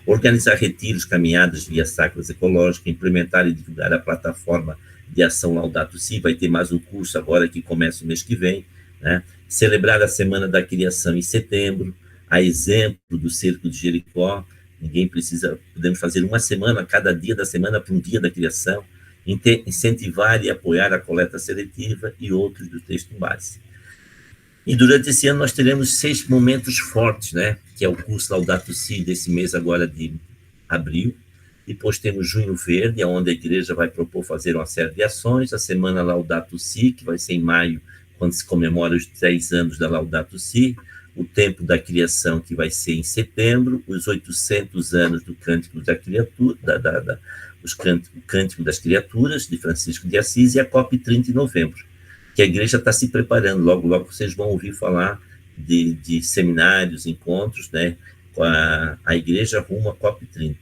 Organizar retiros, caminhadas, vias sacras ecológicas, implementar e divulgar a plataforma de ação Laudato Si. Vai ter mais um curso agora que começa o mês que vem, né? Celebrar a Semana da Criação em setembro, a exemplo do Cerco de Jericó. Podemos fazer uma semana, cada dia da semana, para um dia da criação, incentivar e apoiar a coleta seletiva e outros do texto base. E durante esse ano nós teremos 6 momentos fortes, né? Que é o curso Laudato Si desse mês agora de abril. Depois temos Junho Verde, onde a igreja vai propor fazer uma série de ações. A Semana Laudato Si, que vai ser em maio, quando se comemora os 10 anos da Laudato Si. O Tempo da Criação, que vai ser em setembro. Os 800 anos do Cântico da Criatura, o Cântico das Criaturas, de Francisco de Assis, e a COP30 em novembro, que a igreja está se preparando. Logo, logo vocês vão ouvir falar de seminários, encontros, né, com a igreja rumo à COP30.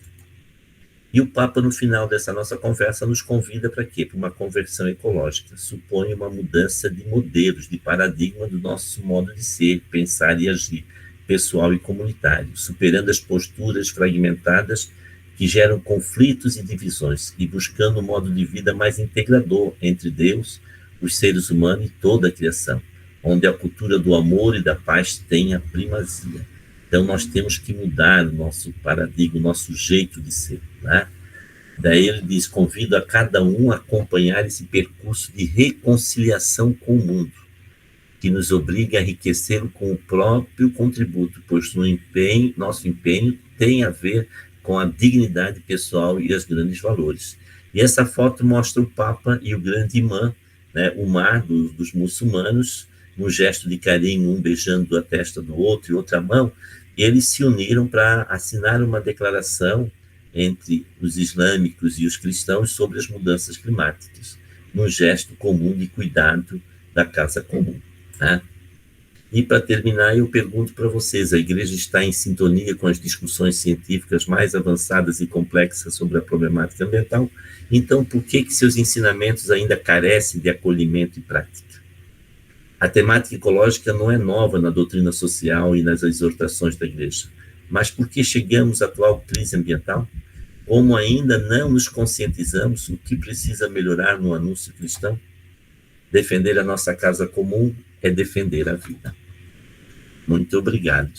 E o Papa, no final dessa nossa conversa, nos convida para quê? Para uma conversão ecológica. Supõe uma mudança de modelos, de paradigma do nosso modo de ser, pensar e agir, pessoal e comunitário, superando as posturas fragmentadas que geram conflitos e divisões, e buscando um modo de vida mais integrador entre Deus, os seres humanos e toda a criação, onde a cultura do amor e da paz tem a primazia. Então, nós temos que mudar o nosso paradigma, o nosso jeito de ser, né? Daí ele diz, convido a cada um a acompanhar esse percurso de reconciliação com o mundo, que nos obriga a enriquecê-lo com o próprio contributo, pois nosso empenho tem a ver com a dignidade pessoal e os grandes valores. E essa foto mostra o Papa e o grande imã, né, o mar dos muçulmanos, num gesto de carinho, um beijando a testa do outro e outra mão, e eles se uniram para assinar uma declaração entre os islâmicos e os cristãos sobre as mudanças climáticas, num gesto comum de cuidado da casa comum. Né? E para terminar, eu pergunto para vocês, a igreja está em sintonia com as discussões científicas mais avançadas e complexas sobre a problemática ambiental? Então, por que seus ensinamentos ainda carecem de acolhimento e prática? A temática ecológica não é nova na doutrina social e nas exortações da igreja, mas por que chegamos à atual crise ambiental? Como ainda não nos conscientizamos o que precisa melhorar no anúncio cristão? Defender a nossa casa comum é defender a vida. Muito obrigado.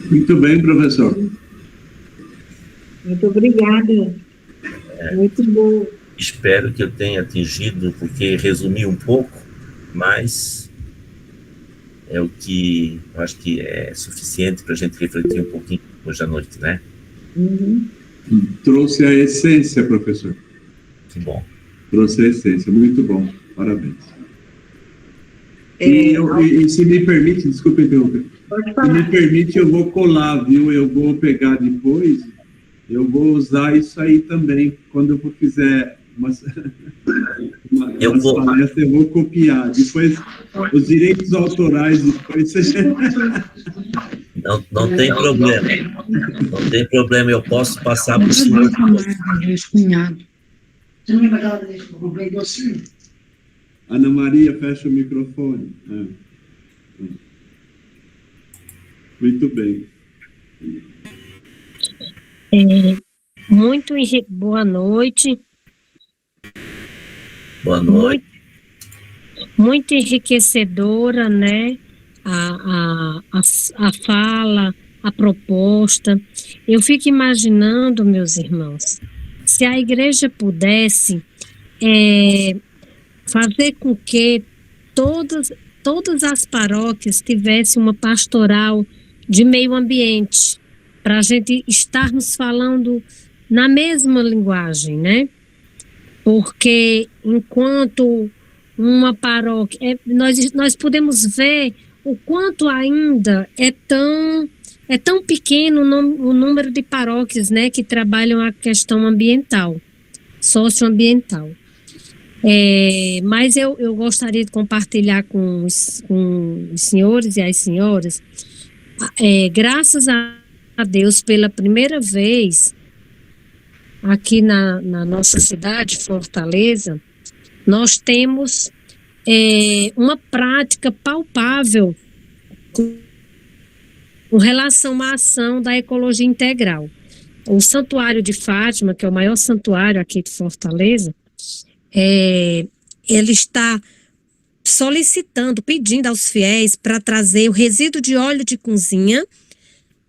Muito bem, professor. Muito obrigada. Muito bom. Espero que eu tenha atingido, porque resumi um pouco, mas é o que eu acho que é suficiente para a gente refletir um pouquinho hoje à noite, né? Uhum. Trouxe a essência, professor. Que bom. Trouxe a essência, muito bom. Parabéns. E se me permite, desculpa interromper. Se me permite, eu vou colar, viu? Eu vou pegar depois, eu vou usar isso aí também, quando eu fizer umas palestras, eu vou copiar. Depois, os direitos autorais, depois você... Não tem problema. Não tem problema, eu posso passar para o senhor. Ana Maria, fecha o microfone. Muito bem. Boa noite. Boa noite. Muito enriquecedora, né? A fala, a proposta. Eu fico imaginando, meus irmãos, se a igreja pudesse fazer com que todas as paróquias tivessem uma pastoral de meio ambiente, para a gente estarmos falando na mesma linguagem, né? Porque enquanto uma paróquia, nós podemos ver o quanto ainda é tão pequeno o número de paróquias, né, que trabalham a questão ambiental, socioambiental. Mas eu gostaria de compartilhar com os senhores e as senhoras, graças a Deus, pela primeira vez, aqui na nossa cidade, Fortaleza, nós temos uma prática palpável com relação à ação da ecologia integral. O Santuário de Fátima, que é o maior santuário aqui de Fortaleza, ele está solicitando, pedindo aos fiéis para trazer o resíduo de óleo de cozinha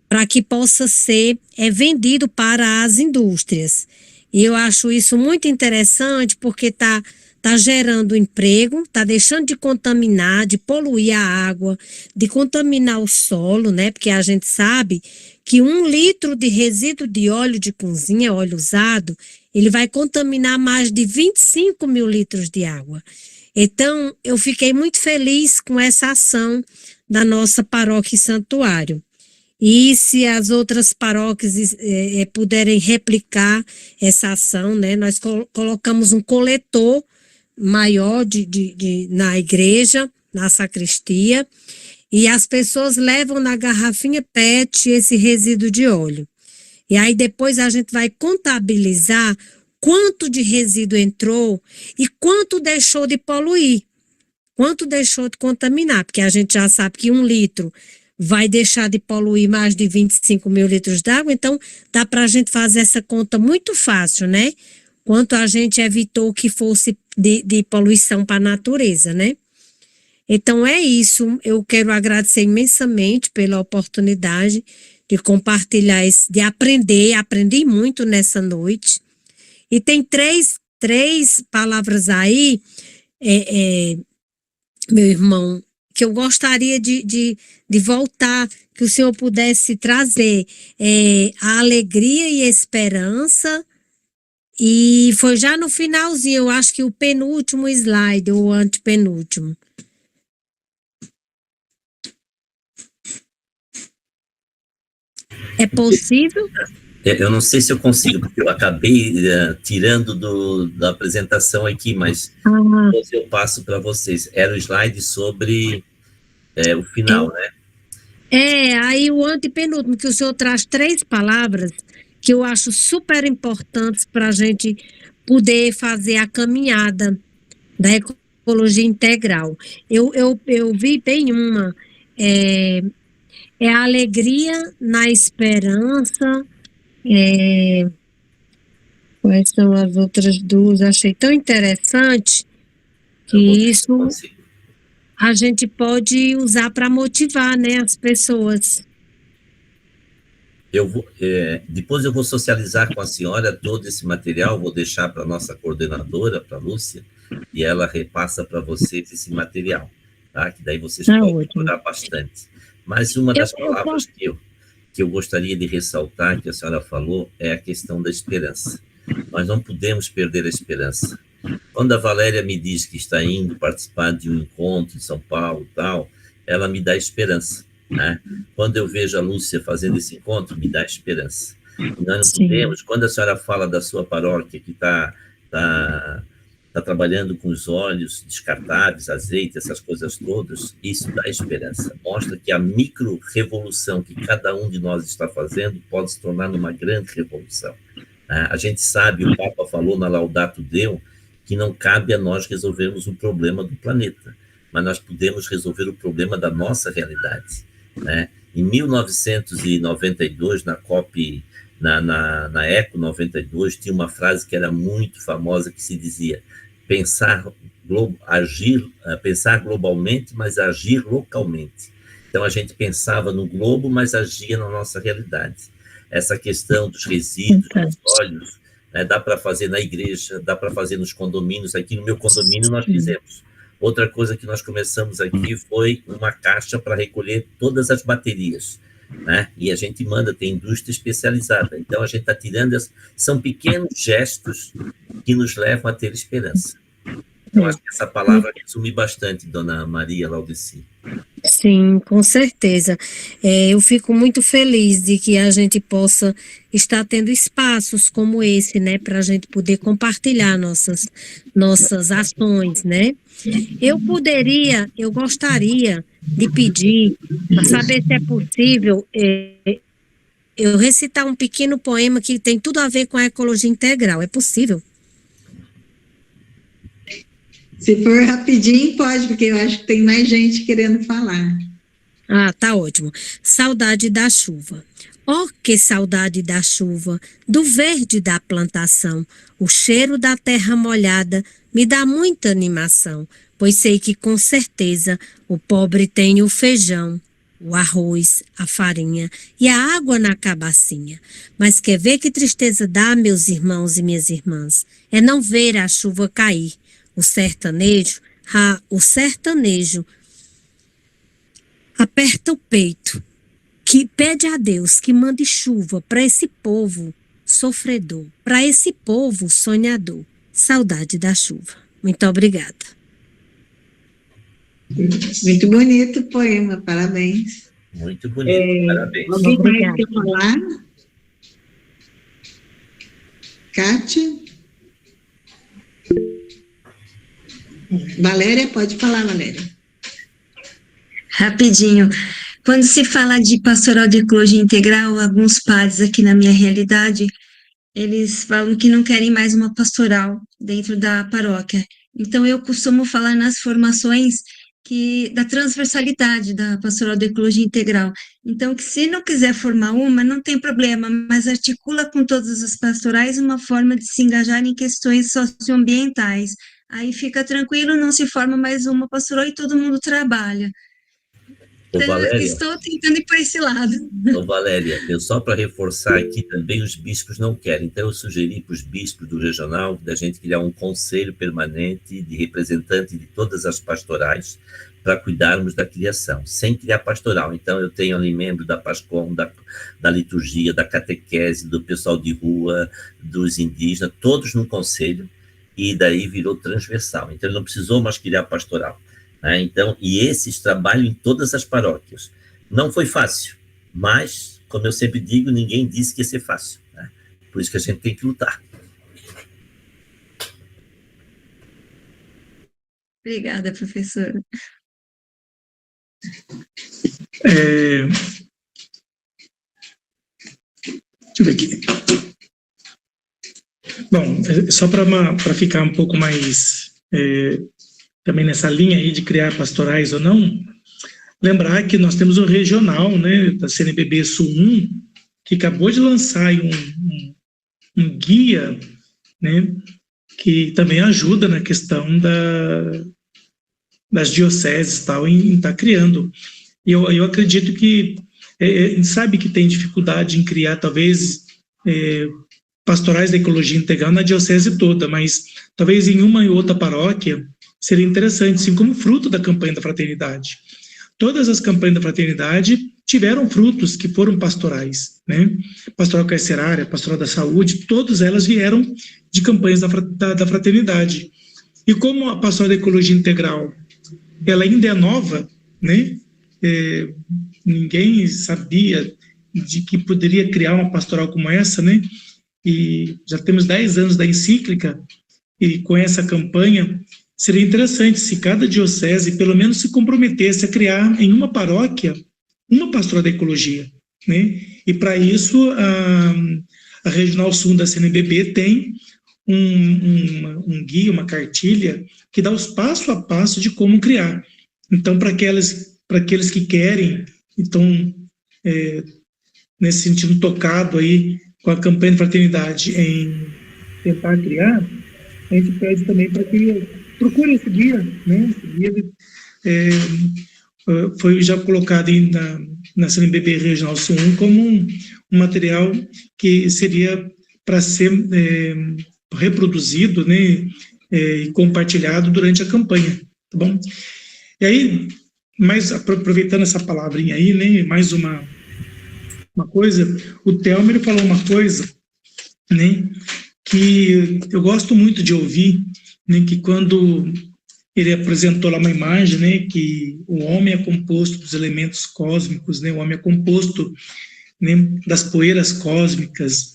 para que possa ser vendido para as indústrias. E eu acho isso muito interessante porque está gerando emprego, está deixando de contaminar, de poluir a água, de contaminar o solo, né? Porque a gente sabe que 1 litro de resíduo de óleo de cozinha, óleo usado, ele vai contaminar mais de 25 mil litros de água. Então, eu fiquei muito feliz com essa ação da nossa paróquia e santuário. E se as outras paróquias puderem replicar essa ação, né? Nós colocamos um coletor maior na igreja, na sacristia, e as pessoas levam na garrafinha PET esse resíduo de óleo. E aí depois a gente vai contabilizar quanto de resíduo entrou e quanto deixou de poluir, quanto deixou de contaminar, porque a gente já sabe que 1 litro vai deixar de poluir mais de 25 mil litros d'água, então dá para a gente fazer essa conta muito fácil, né? Quanto a gente evitou que fosse de poluição para a natureza, né? Então é isso, eu quero agradecer imensamente pela oportunidade de compartilhar, de aprender, aprendi muito nessa noite. E tem três palavras aí, meu irmão, que eu gostaria de voltar, que o senhor pudesse trazer, a alegria e a esperança, e foi já no finalzinho, eu acho que o penúltimo slide, ou antepenúltimo. É possível? Eu não sei se eu consigo, porque eu acabei tirando da apresentação aqui, mas depois eu passo para vocês. Era o slide sobre o final, né? Aí o antepenúltimo, que o senhor traz 3 palavras que eu acho super importantes para a gente poder fazer a caminhada da ecologia integral. Eu vi bem uma, a alegria na esperança. Quais são as outras duas? Achei tão interessante que isso a gente pode usar para motivar, né, as pessoas. Depois eu vou socializar com a senhora todo esse material, vou deixar para a nossa coordenadora, para a Lúcia, e ela repassa para vocês esse material, tá? Que daí vocês podem procurar bastante. Mas uma das palavras que eu gostaria de ressaltar, que a senhora falou, é a questão da esperança. Nós não podemos perder a esperança. Quando a Valéria me diz que está indo participar de um encontro em São Paulo e tal, ela me dá esperança, né? Quando eu vejo a Lúcia fazendo esse encontro, me dá esperança. E nós não podemos, quando a senhora fala da sua paróquia, que está trabalhando com os óleos descartáveis, azeite, essas coisas todas, isso dá esperança. Mostra que a micro-revolução que cada um de nós está fazendo pode se tornar numa grande revolução. A gente sabe, o Papa falou na Laudato Deum, que não cabe a nós resolvermos o problema do planeta, mas nós podemos resolver o problema da nossa realidade, né? Em 1992, na COP, na Eco 92, tinha uma frase que era muito famosa, que se dizia: pensar globalmente, mas agir localmente. Então, a gente pensava no globo, mas agia na nossa realidade. Essa questão dos resíduos, dos óleos, né, dá para fazer na igreja, dá para fazer nos condomínios. Aqui no meu condomínio nós fizemos. Outra coisa que nós começamos aqui foi uma caixa para recolher todas as baterias, né? E a gente manda, tem indústria especializada. Então, a gente está tirando, são pequenos gestos que nos levam a ter esperança. Eu acho que essa palavra resume bastante, dona Maria Laudeci. Sim, com certeza. Eu fico muito feliz de que a gente possa estar tendo espaços como esse, né, para a gente poder compartilhar nossas ações, né? Eu gostaria de pedir, para saber se é possível, eu recitar um pequeno poema que tem tudo a ver com a ecologia integral. É possível? Se for rapidinho, pode, porque eu acho que tem mais gente querendo falar. Tá ótimo. Saudade da chuva. Oh, que saudade da chuva, do verde da plantação. O cheiro da terra molhada me dá muita animação, pois sei que com certeza o pobre tem o feijão, o arroz, a farinha e a água na cabacinha. Mas quer ver que tristeza dá, meus irmãos e minhas irmãs? É não ver a chuva cair. O sertanejo aperta o peito, que pede a Deus que mande chuva para esse povo sofredor, para esse povo sonhador. Saudade da chuva. Muito obrigada. Muito bonito o poema, parabéns. Muito bonito, parabéns. Alguém mais quer falar? Kátia? Valéria, pode falar, Valéria. Rapidinho. Quando se fala de pastoral de ecologia integral, alguns padres aqui na minha realidade, eles falam que não querem mais uma pastoral dentro da paróquia. Então, eu costumo falar nas formações da transversalidade da Pastoral de Ecologia Integral. Então, que se não quiser formar uma, não tem problema, mas articula com todas as pastorais uma forma de se engajar em questões socioambientais. Aí fica tranquilo, não se forma mais uma pastoral e todo mundo trabalha. Ô, Valéria, estou tentando ir para esse lado. Ô, Valéria, eu só para reforçar aqui também, os bispos não querem. Então, eu sugeri para os bispos do regional da gente criar um conselho permanente de representante de todas as pastorais para cuidarmos da criação, sem criar pastoral. Então, eu tenho ali membro da PASCOM, da liturgia, da catequese, do pessoal de rua, dos indígenas, todos num conselho, e daí virou transversal. Então, ele não precisou mais criar pastoral. Né? Então, e esses trabalham em todas as paróquias. Não foi fácil, mas, como eu sempre digo, ninguém disse que ia ser fácil. Né? Por isso que a gente tem que lutar. Obrigada, professora. Deixa eu ver aqui. Bom, só para ficar um pouco mais também nessa linha aí de criar pastorais ou não, lembrar que nós temos o regional, né, da CNBB Sul 1, que acabou de lançar aí um guia, né, que também ajuda na questão das dioceses tal, em estar criando. E eu acredito que, sabe que tem dificuldade em criar, talvez, pastorais da ecologia integral na diocese toda, mas talvez em uma e outra paróquia seria interessante, assim como fruto da campanha da fraternidade. Todas as campanhas da fraternidade tiveram frutos que foram pastorais, né? Pastoral carcerária, pastoral da saúde, todas elas vieram de campanhas da fraternidade. E como a pastoral da ecologia integral, ela ainda é nova, né? Ninguém sabia de que poderia criar uma pastoral como essa, né? E já temos 10 anos da encíclica, e com essa campanha, seria interessante se cada diocese, pelo menos, se comprometesse a criar em uma paróquia uma pastoral da ecologia, né? E para isso, a Regional Sul da CNBB tem um guia, uma cartilha, que dá os passo a passo de como criar. Então, para aqueles que querem, então, nesse sentido tocado aí, com a campanha de fraternidade em tentar criar, a gente pede também para que procure esse guia, né? Esse guia foi já colocado aí na CNBB Regional Sul 1 como um material que seria para ser reproduzido, né, e compartilhado durante a campanha, tá bom? E aí, aproveitando essa palavrinha aí, né, mais uma coisa, o Thelmer falou uma coisa, né, que eu gosto muito de ouvir, né, que quando ele apresentou lá uma imagem, né, que o homem é composto dos elementos cósmicos, né, o homem é composto, né, das poeiras cósmicas,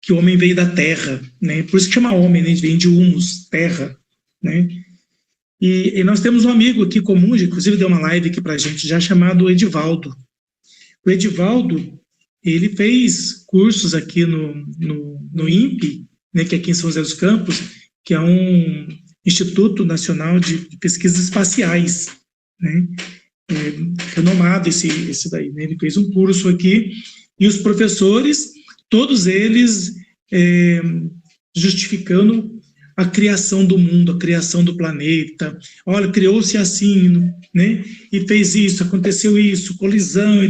que o homem veio da terra, né, por isso que chama homem, né, vem de humus, terra, né, e nós temos um amigo aqui comum, inclusive deu uma live aqui pra gente já, chamado Edivaldo. O Edivaldo, ele fez cursos aqui no INPE, né, que é aqui em São José dos Campos, que é um Instituto Nacional de Pesquisas Espaciais, né, renomado esse daí, né, ele fez um curso aqui, e os professores, todos eles justificando a criação do mundo, a criação do planeta. Olha, criou-se assim, né, e fez isso, aconteceu isso, colisão,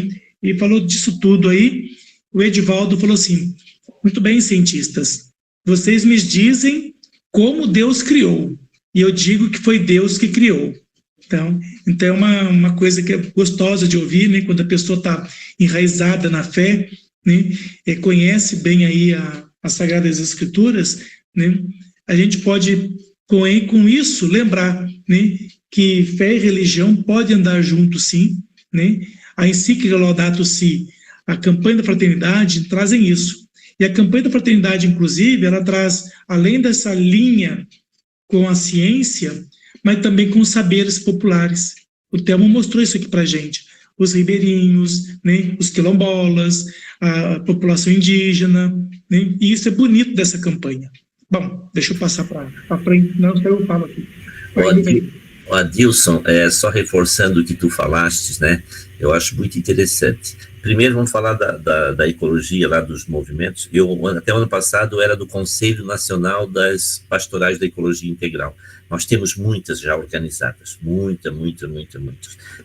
e falou disso tudo aí. O Edivaldo falou assim: muito bem, cientistas, vocês me dizem como Deus criou, e eu digo que foi Deus que criou. Então é uma coisa que é gostosa de ouvir, né, quando a pessoa está enraizada na fé, né, conhece bem aí as Sagradas Escrituras, né, a gente pode, com isso, lembrar, né, que fé e religião podem andar juntos, sim, né. A encíclica Laudato Si, a campanha da fraternidade trazem isso. E a campanha da fraternidade, inclusive, ela traz, além dessa linha com a ciência, mas também com os saberes populares. O Thelma mostrou isso aqui para a gente. Os ribeirinhos, né, os quilombolas, a população indígena, né, e isso é bonito dessa campanha. Bom, deixa eu passar para frente, não, eu falo aqui. Adilson, só reforçando o que tu falaste, né? Eu acho muito interessante. Primeiro, vamos falar da ecologia lá dos movimentos. Eu, até o ano passado, era do Conselho Nacional das Pastorais da Ecologia Integral. Nós temos muitas já organizadas, muitas,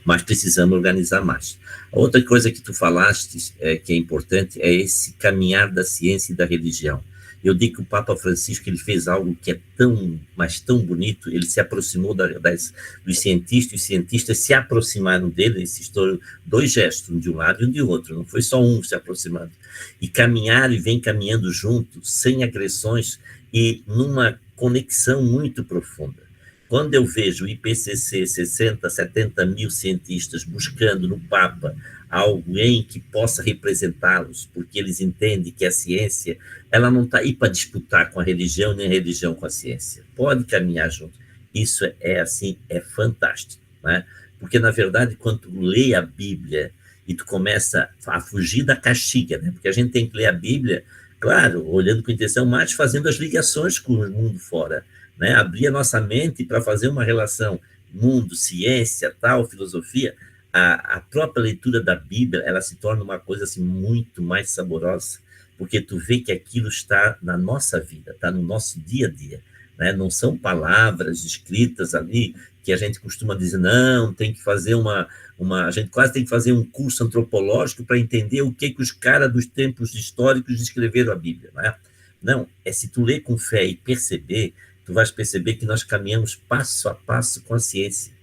mas precisamos organizar mais. A outra coisa que tu falaste, que é importante, é esse caminhar da ciência e da religião. Eu digo que o Papa Francisco, ele fez algo que é tão, mas tão bonito, ele se aproximou dos cientistas, os cientistas se aproximaram dele, existiram 2 gestos, um de um lado e um de outro, não foi só um se aproximando, e caminharam e vem caminhando juntos, sem agressões e numa conexão muito profunda. Quando eu vejo o IPCC, 60, 70 mil cientistas buscando no Papa alguém que possa representá-los, porque eles entendem que a ciência, ela não está aí para disputar com a religião, nem a religião com a ciência. Pode caminhar junto. Isso assim, é fantástico, né? Porque, na verdade, quando tu lê a Bíblia e tu começa a fugir da caixinha, né? Porque a gente tem que ler a Bíblia, claro, olhando com intenção, mas fazendo as ligações com o mundo fora, né? Abrir a nossa mente para fazer uma relação mundo, ciência, tal, filosofia. A própria leitura da Bíblia, ela se torna uma coisa assim muito mais saborosa, porque tu vê que aquilo está na nossa vida, está no nosso dia a dia, né? Não são palavras escritas ali que a gente costuma dizer, não, tem que fazer a gente quase tem que fazer um curso antropológico para entender o que os caras dos tempos históricos escreveram a Bíblia, né? Não, se tu ler com fé e perceber, tu vais perceber que nós caminhamos passo a passo com a ciência.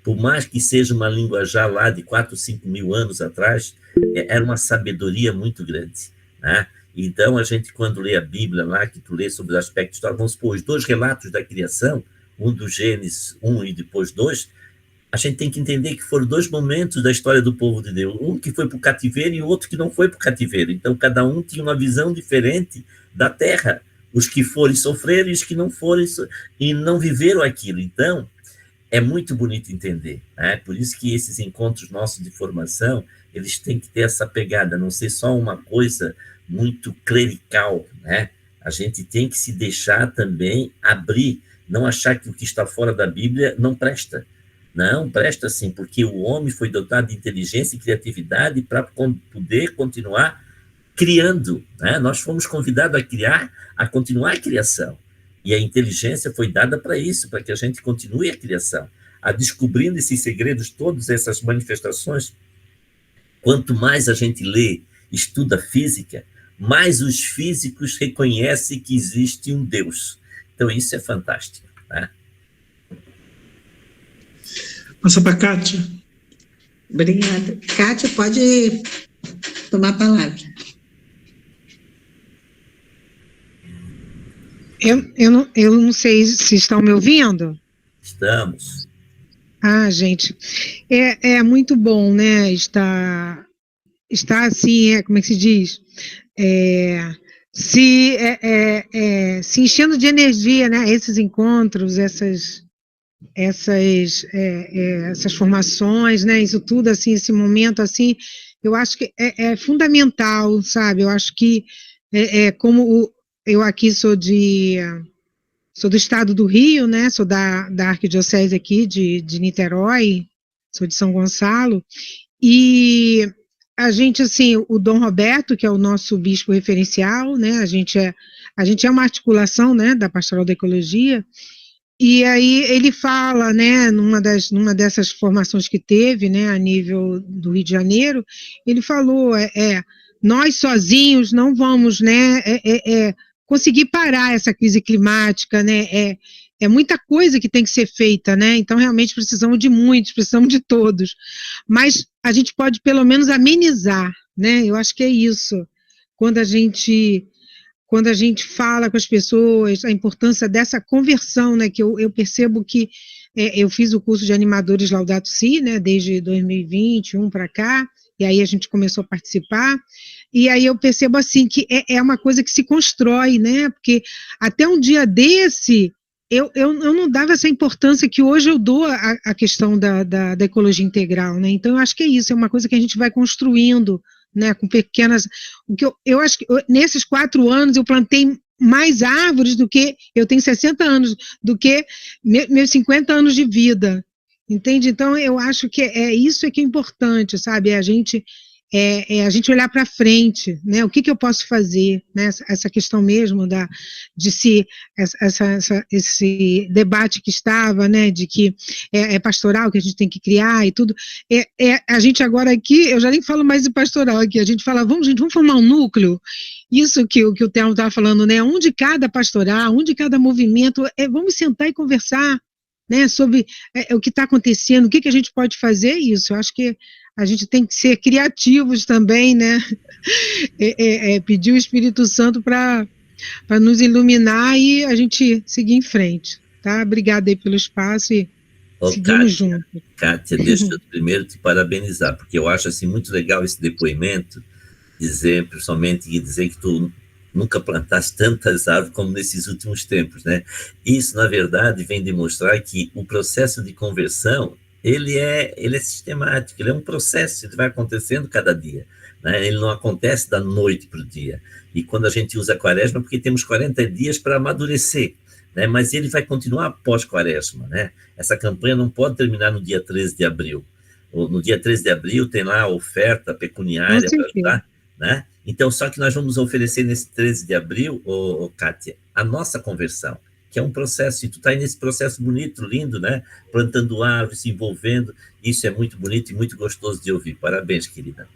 Por mais que seja uma língua já lá de 4, 5 mil anos atrás, era uma sabedoria muito grande, né? Então, a gente, quando lê a Bíblia lá, que tu lê sobre os aspectos históricos, vamos supor, os 2 relatos da criação, um do Gênesis 1 e depois 2, a gente tem que entender que foram 2 momentos da história do povo de Deus, um que foi para o cativeiro e o outro que não foi para o cativeiro. Então, cada um tinha uma visão diferente da terra, os que forem sofreram e os que não forem e não viveram aquilo. Então, é muito bonito entender, né? Por isso que esses encontros nossos de formação, eles têm que ter essa pegada, não ser só uma coisa muito clerical, né? A gente tem que se deixar também abrir, não achar que o que está fora da Bíblia não presta. Não, presta sim, porque o homem foi dotado de inteligência e criatividade para poder continuar criando, né? Nós fomos convidados a criar, a continuar a criação. E a inteligência foi dada para isso, para que a gente continue a criação, a descobrindo esses segredos, todas essas manifestações. Quanto mais a gente lê, estuda física, mais os físicos reconhecem que existe um Deus. Então, isso é fantástico, né? Passa para a Kátia. Obrigada. Kátia, pode tomar a palavra. Eu não sei se estão me ouvindo. Estamos. Gente, é muito bom, né, estar assim, como é que se diz? Se enchendo de energia, né, esses encontros, essas formações, né, isso tudo, assim, esse momento, assim, eu acho que é fundamental, sabe? Eu acho que como eu aqui sou do estado do Rio, né, sou da arquidiocese aqui de Niterói, sou de São Gonçalo, e a gente, assim, o Dom Roberto, que é o nosso bispo referencial, né, a gente é uma articulação, né, da Pastoral da Ecologia, e aí ele fala, né, numa dessas formações que teve, né, a nível do Rio de Janeiro, ele falou, nós sozinhos não vamos, né, conseguir parar essa crise climática, né, é muita coisa que tem que ser feita, né, então realmente precisamos de muitos, precisamos de todos, mas a gente pode pelo menos amenizar, né, eu acho que é isso, quando a gente fala com as pessoas, a importância dessa conversão, né, que eu percebo que eu fiz o curso de animadores Laudato Si, né, desde 2021 para cá, e aí a gente começou a participar, e aí eu percebo assim que é uma coisa que se constrói, né, porque até um dia desse, eu não dava essa importância que hoje eu dou à questão da ecologia integral, né, então eu acho que é isso, é uma coisa que a gente vai construindo, né, com pequenas, o que eu acho que nesses 4 anos eu plantei mais árvores do que, eu tenho 60 anos, do que meus 50 anos de vida, Entende? Então, eu acho que isso que é importante, sabe? A gente olhar para frente, né? O que eu posso fazer, né? Essa questão mesmo de se esse debate que estava, né? De que é pastoral que a gente tem que criar e tudo. A gente agora aqui, eu já nem falo mais de pastoral aqui, a gente fala, vamos formar um núcleo. Isso que o Telmo estava falando, né? Um de cada pastoral, um de cada movimento, vamos sentar e conversar, né? Sobre o que está acontecendo, o que a gente pode fazer, isso. Eu acho que a gente tem que ser criativos também, né? Pedir o Espírito Santo para nos iluminar e a gente seguir em frente, tá? Obrigada aí pelo espaço e seguimos juntos. Kátia, deixa eu primeiro te parabenizar, porque eu acho assim muito legal esse depoimento, principalmente dizer que tu nunca plantaste tantas árvores como nesses últimos tempos, né? Isso, na verdade, vem demonstrar que o processo de conversão ele é sistemático, ele é um processo, ele vai acontecendo cada dia, né? Ele não acontece da noite para o dia. E quando a gente usa a quaresma, porque temos 40 dias para amadurecer, né? Mas ele vai continuar após quaresma, né? Essa campanha não pode terminar no dia 13 de abril. No dia 13 de abril tem lá a oferta pecuniária para ajudar, né? Então, só que nós vamos oferecer nesse 13 de abril, Kátia, a nossa conversão, que é um processo, e tu está aí nesse processo bonito, lindo, né? Plantando árvores, se envolvendo, isso é muito bonito e muito gostoso de ouvir. Parabéns, querida.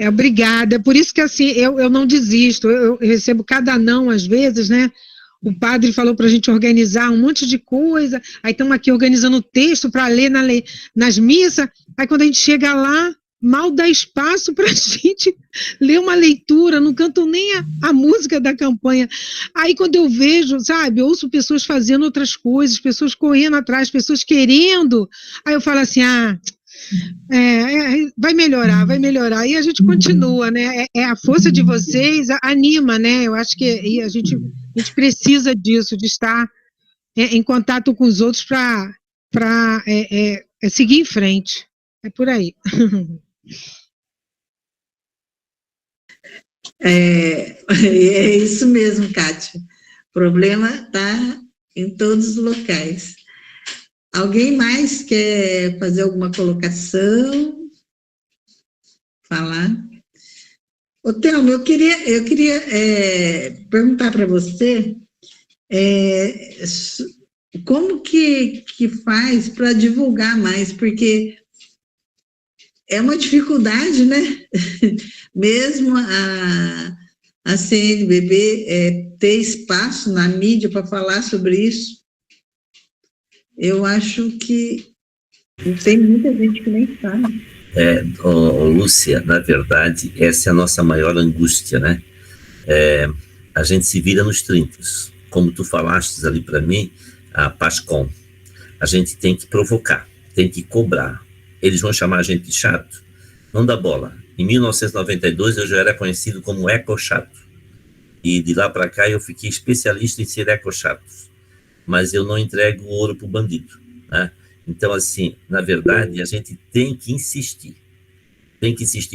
Obrigada, por isso que assim, eu não desisto, eu recebo cada não às vezes, né? O padre falou para a gente organizar um monte de coisa, aí estamos aqui organizando o texto para ler nas missas, aí quando a gente chega lá, mal dá espaço para a gente ler uma leitura, não canto nem a música da campanha. Aí quando eu vejo, sabe, ouço pessoas fazendo outras coisas, pessoas correndo atrás, pessoas querendo, aí eu falo assim, vai melhorar, e a gente continua, né, a força de vocês anima, né, eu acho que a gente precisa disso, de estar em contato com os outros para seguir em frente, é por aí. É isso mesmo, Kátia. O problema está em todos os locais. Alguém mais quer fazer alguma colocação? Falar? Ô, Telmo, eu queria perguntar para você como que faz para divulgar mais, porque é uma dificuldade, né? Mesmo a CNBB ter espaço na mídia para falar sobre isso. Eu acho que tem muita gente que nem sabe. Lúcia, na verdade, essa é a nossa maior angústia, né? A gente se vira nos 30. Como tu falaste ali para mim, a PASCOM, a gente tem que provocar, tem que cobrar. Eles vão chamar a gente de chato, não dá bola. Em 1992 eu já era conhecido como eco-chato, e de lá para cá eu fiquei especialista em ser eco-chato, mas eu não entrego ouro para o bandido, né? Então, assim, na verdade, a gente tem que insistir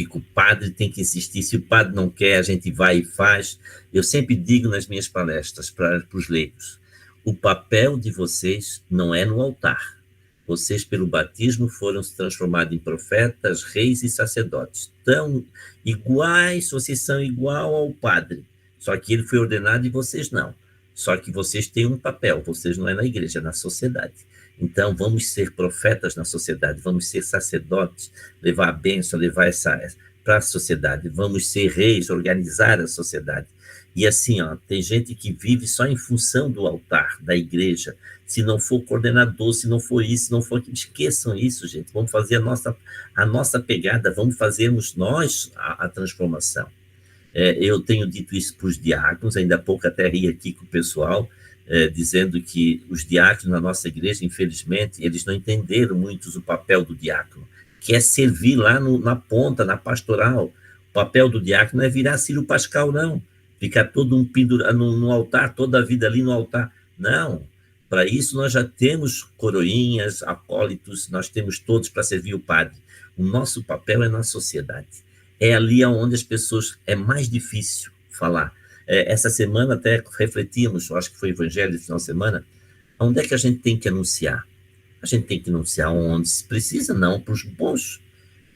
com o padre, tem que insistir. Se o padre não quer, a gente vai e faz. Eu sempre digo nas minhas palestras para os leigos, o papel de vocês não é no altar. Vocês, pelo batismo, foram se transformados em profetas, reis e sacerdotes. Tão iguais, vocês são igual ao padre, só que ele foi ordenado e vocês não. Só que vocês têm um papel, vocês não é na igreja, é na sociedade. Então, vamos ser profetas na sociedade, vamos ser sacerdotes, levar a bênção, levar essa para a sociedade, vamos ser reis, organizar a sociedade. E assim, tem gente que vive só em função do altar, da igreja. Se não for coordenador, se não for isso, se não for... Esqueçam isso, gente. Vamos fazer a nossa pegada, vamos fazermos nós a transformação. Eu tenho dito isso para os diáconos, ainda há pouco até ri aqui com o pessoal, dizendo que os diáconos na nossa igreja, infelizmente, eles não entenderam muito o papel do diácono, que é servir lá na ponta, na pastoral. O papel do diácono não é virar Círio Pascal, não. Ficar todo pendurado no altar, toda a vida ali no altar. Não. Para isso nós já temos coroinhas, acólitos, nós temos todos para servir o padre. O nosso papel é na sociedade. É ali onde as pessoas... É mais difícil falar. Essa semana até refletimos, acho que foi o Evangelho de final de semana, Onde é que a gente tem que anunciar? A gente tem que anunciar onde se precisa, não para os bons.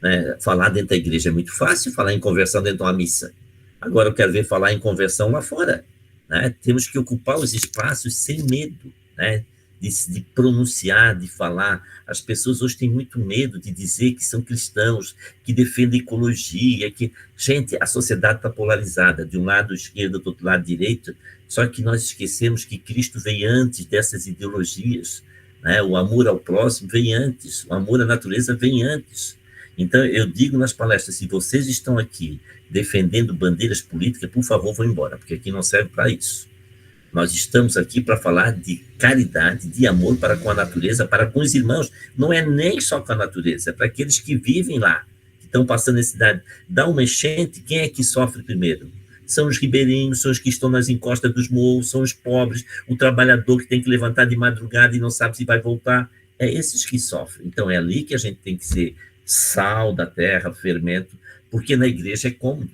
Né? Falar dentro da igreja é muito fácil, falar em conversão dentro de uma missa. Agora eu quero ver falar em conversão lá fora. Né? Temos que ocupar os espaços sem medo, né? de pronunciar, de falar. As pessoas hoje têm muito medo de dizer que são cristãos, que defendem ecologia, que... Gente, a sociedade está polarizada, de um lado esquerdo, do outro lado direito, só que nós esquecemos que Cristo veio antes dessas ideologias, né? O amor ao próximo vem antes, o amor à natureza vem antes. Então, eu digo nas palestras, se vocês estão aqui defendendo bandeiras políticas, por favor, vão embora, porque aqui não serve para isso. Nós estamos aqui para falar de caridade, de amor para com a natureza, para com os irmãos. Não é nem só com a natureza, é para aqueles que vivem lá, que estão passando necessidade. Dá uma enchente, quem é que sofre primeiro? São os ribeirinhos, são os que estão nas encostas dos morros, são os pobres, o trabalhador que tem que levantar de madrugada e não sabe se vai voltar. É esses que sofrem. Então é ali que a gente tem que ser sal da terra, fermento, porque na igreja é cômodo.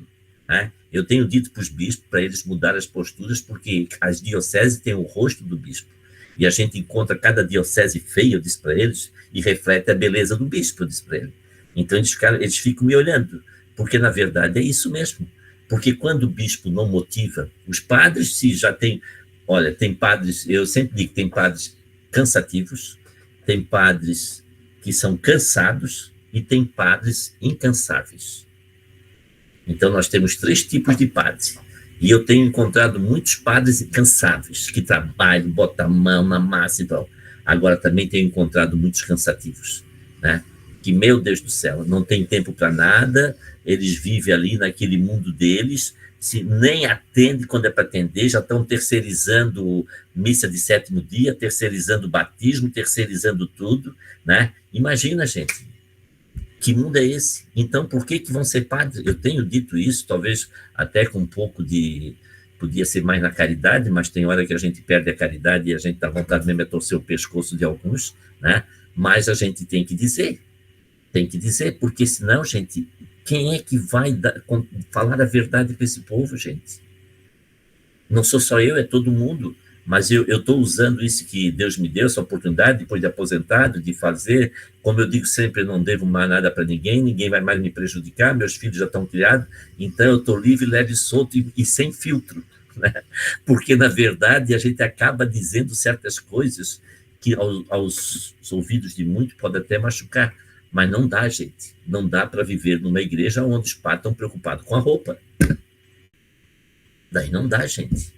Né? Eu tenho dito para os bispos, para eles mudarem as posturas, porque as dioceses têm o rosto do bispo, e a gente encontra cada diocese feia, eu disse para eles, e reflete a beleza do bispo, eu disse para eles. Então eles ficam me olhando, porque na verdade é isso mesmo, porque quando o bispo não motiva, os padres, se já tem, olha, tem padres, eu sempre digo que tem padres cansativos, tem padres que são cansados, e tem padres incansáveis. Então, nós temos 3 tipos de padres. E eu tenho encontrado muitos padres incansáveis, que trabalham, botam a mão na massa e tal. Agora, também tenho encontrado muitos cansativos, né? Que, meu Deus do céu, não tem tempo para nada, eles vivem ali naquele mundo deles, se nem atende quando é para atender, já estão terceirizando missa de 7º dia, terceirizando batismo, terceirizando tudo, né? Imagina, gente. Que mundo é esse? Então, por que vão ser padres? Eu tenho dito isso, talvez até com um pouco de... Podia ser mais na caridade, mas tem hora que a gente perde a caridade e a gente dá vontade mesmo de torcer o pescoço de alguns, né? Mas a gente tem que dizer, porque senão, gente, quem é que vai falar a verdade para esse povo, gente? Não sou só eu, é todo mundo. Mas eu estou usando isso que Deus me deu, essa oportunidade, depois de aposentado, de fazer. Como eu digo sempre, eu não devo mais nada para ninguém vai mais me prejudicar, meus filhos já estão criados, então eu estou livre, leve, solto e sem filtro. Né? Porque, na verdade, a gente acaba dizendo certas coisas que aos ouvidos de muitos pode até machucar, mas não dá, gente. Não dá para viver numa igreja onde os padres estão preocupados com a roupa. Daí não dá, gente.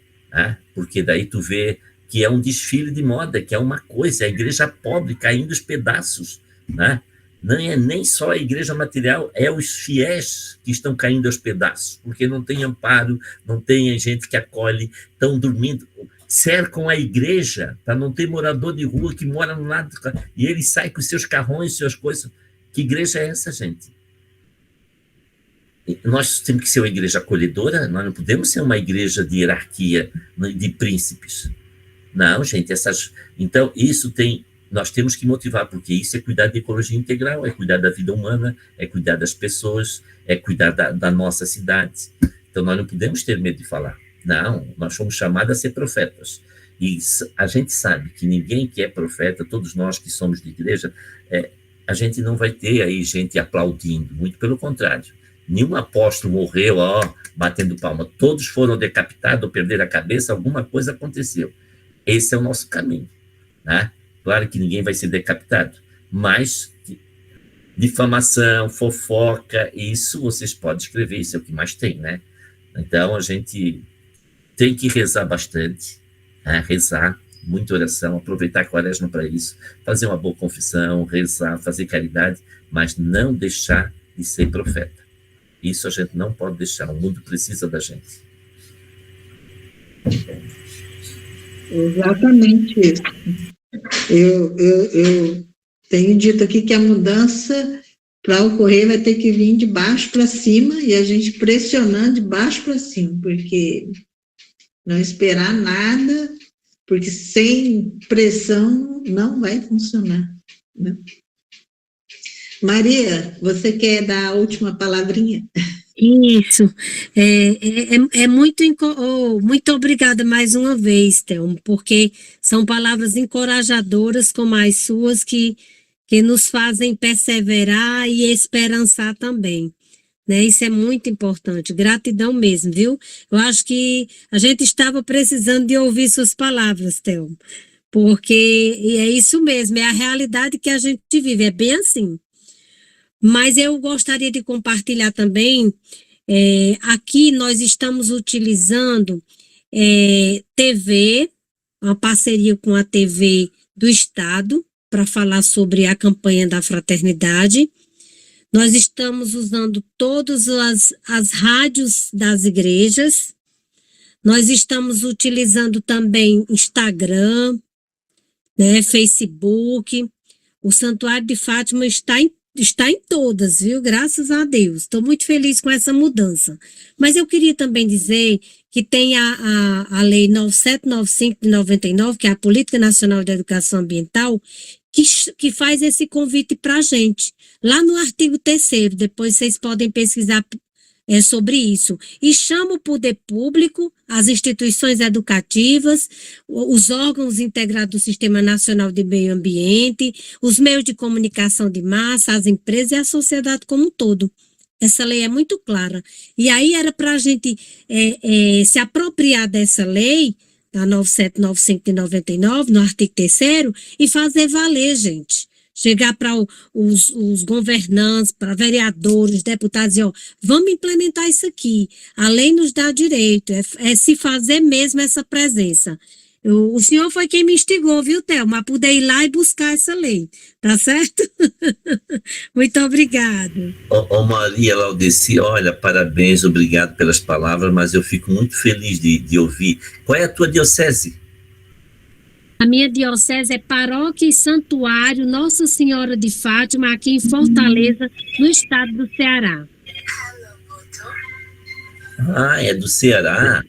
Porque daí tu vê que é um desfile de moda, que é uma coisa, é a igreja pobre caindo aos pedaços, né? Não é nem só a igreja material, é os fiéis que estão caindo aos pedaços, porque não tem amparo, não tem gente que acolhe, estão dormindo, cercam a igreja para não ter morador de rua que mora no lado, e ele sai com seus carrões, suas coisas. Que igreja é essa, gente? Nós temos que ser uma igreja acolhedora, nós não podemos ser uma igreja de hierarquia, de príncipes. Não, gente, então isso nós temos que motivar, porque isso é cuidar de ecologia integral, é cuidar da vida humana, é cuidar das pessoas, é cuidar da nossa cidade. Então nós não podemos ter medo de falar. Não, nós somos chamados a ser profetas. E a gente sabe que ninguém que é profeta, todos nós que somos de igreja, a gente não vai ter aí gente aplaudindo, muito pelo contrário. Nenhum apóstolo morreu, batendo palma. Todos foram decapitados ou perderam a cabeça, alguma coisa aconteceu. Esse é o nosso caminho. Né? Claro que ninguém vai ser decapitado, mas difamação, fofoca, isso vocês podem escrever, isso é o que mais tem, né? Então, a gente tem que rezar bastante, rezar, muita oração, aproveitar a quaresma para isso, fazer uma boa confissão, rezar, fazer caridade, mas não deixar de ser profeta. Isso a gente não pode deixar, o mundo precisa da gente. Exatamente isso. Eu tenho dito aqui que a mudança, para ocorrer, vai ter que vir de baixo para cima, e a gente pressionando de baixo para cima, porque não esperar nada, porque sem pressão não vai funcionar. Né? Maria, você quer dar a última palavrinha? Isso. Muito obrigada mais uma vez, Thelma, porque são palavras encorajadoras como as suas que nos fazem perseverar e esperançar também. Né? Isso é muito importante. Gratidão mesmo, viu? Eu acho que a gente estava precisando de ouvir suas palavras, Thelma, porque é isso mesmo, é a realidade que a gente vive, é bem assim. Mas eu gostaria de compartilhar também, aqui nós estamos utilizando TV, uma parceria com a TV do Estado, para falar sobre a campanha da fraternidade. Nós estamos usando todas as rádios das igrejas, nós estamos utilizando também Instagram, né, Facebook. O Santuário de Fátima está em todas, viu? Graças a Deus. Estou muito feliz com essa mudança. Mas eu queria também dizer que tem a Lei 9795 de 99, que é a Política Nacional de Educação Ambiental, que faz esse convite para a gente. Lá no artigo 3º, depois vocês podem pesquisar sobre isso. E chama o poder público, as instituições educativas, os órgãos integrados do Sistema Nacional de Meio Ambiente, os meios de comunicação de massa, as empresas e a sociedade como um todo. Essa lei é muito clara. E aí era para a gente se apropriar dessa lei, da 9795 de 99, no artigo 3º, e fazer valer, gente. Chegar para os governantes, para vereadores, deputados, e vamos implementar isso aqui. A lei nos dá direito, é se fazer mesmo essa presença. O senhor foi quem me instigou, viu, Thelma, a poder ir lá e buscar essa lei, tá certo? Muito obrigada. Maria Laudeci, olha, parabéns, obrigado pelas palavras, mas eu fico muito feliz de ouvir. Qual é a tua diocese? A minha diocese é Paróquia e Santuário Nossa Senhora de Fátima, aqui em Fortaleza, no estado do Ceará. Ah, é do Ceará?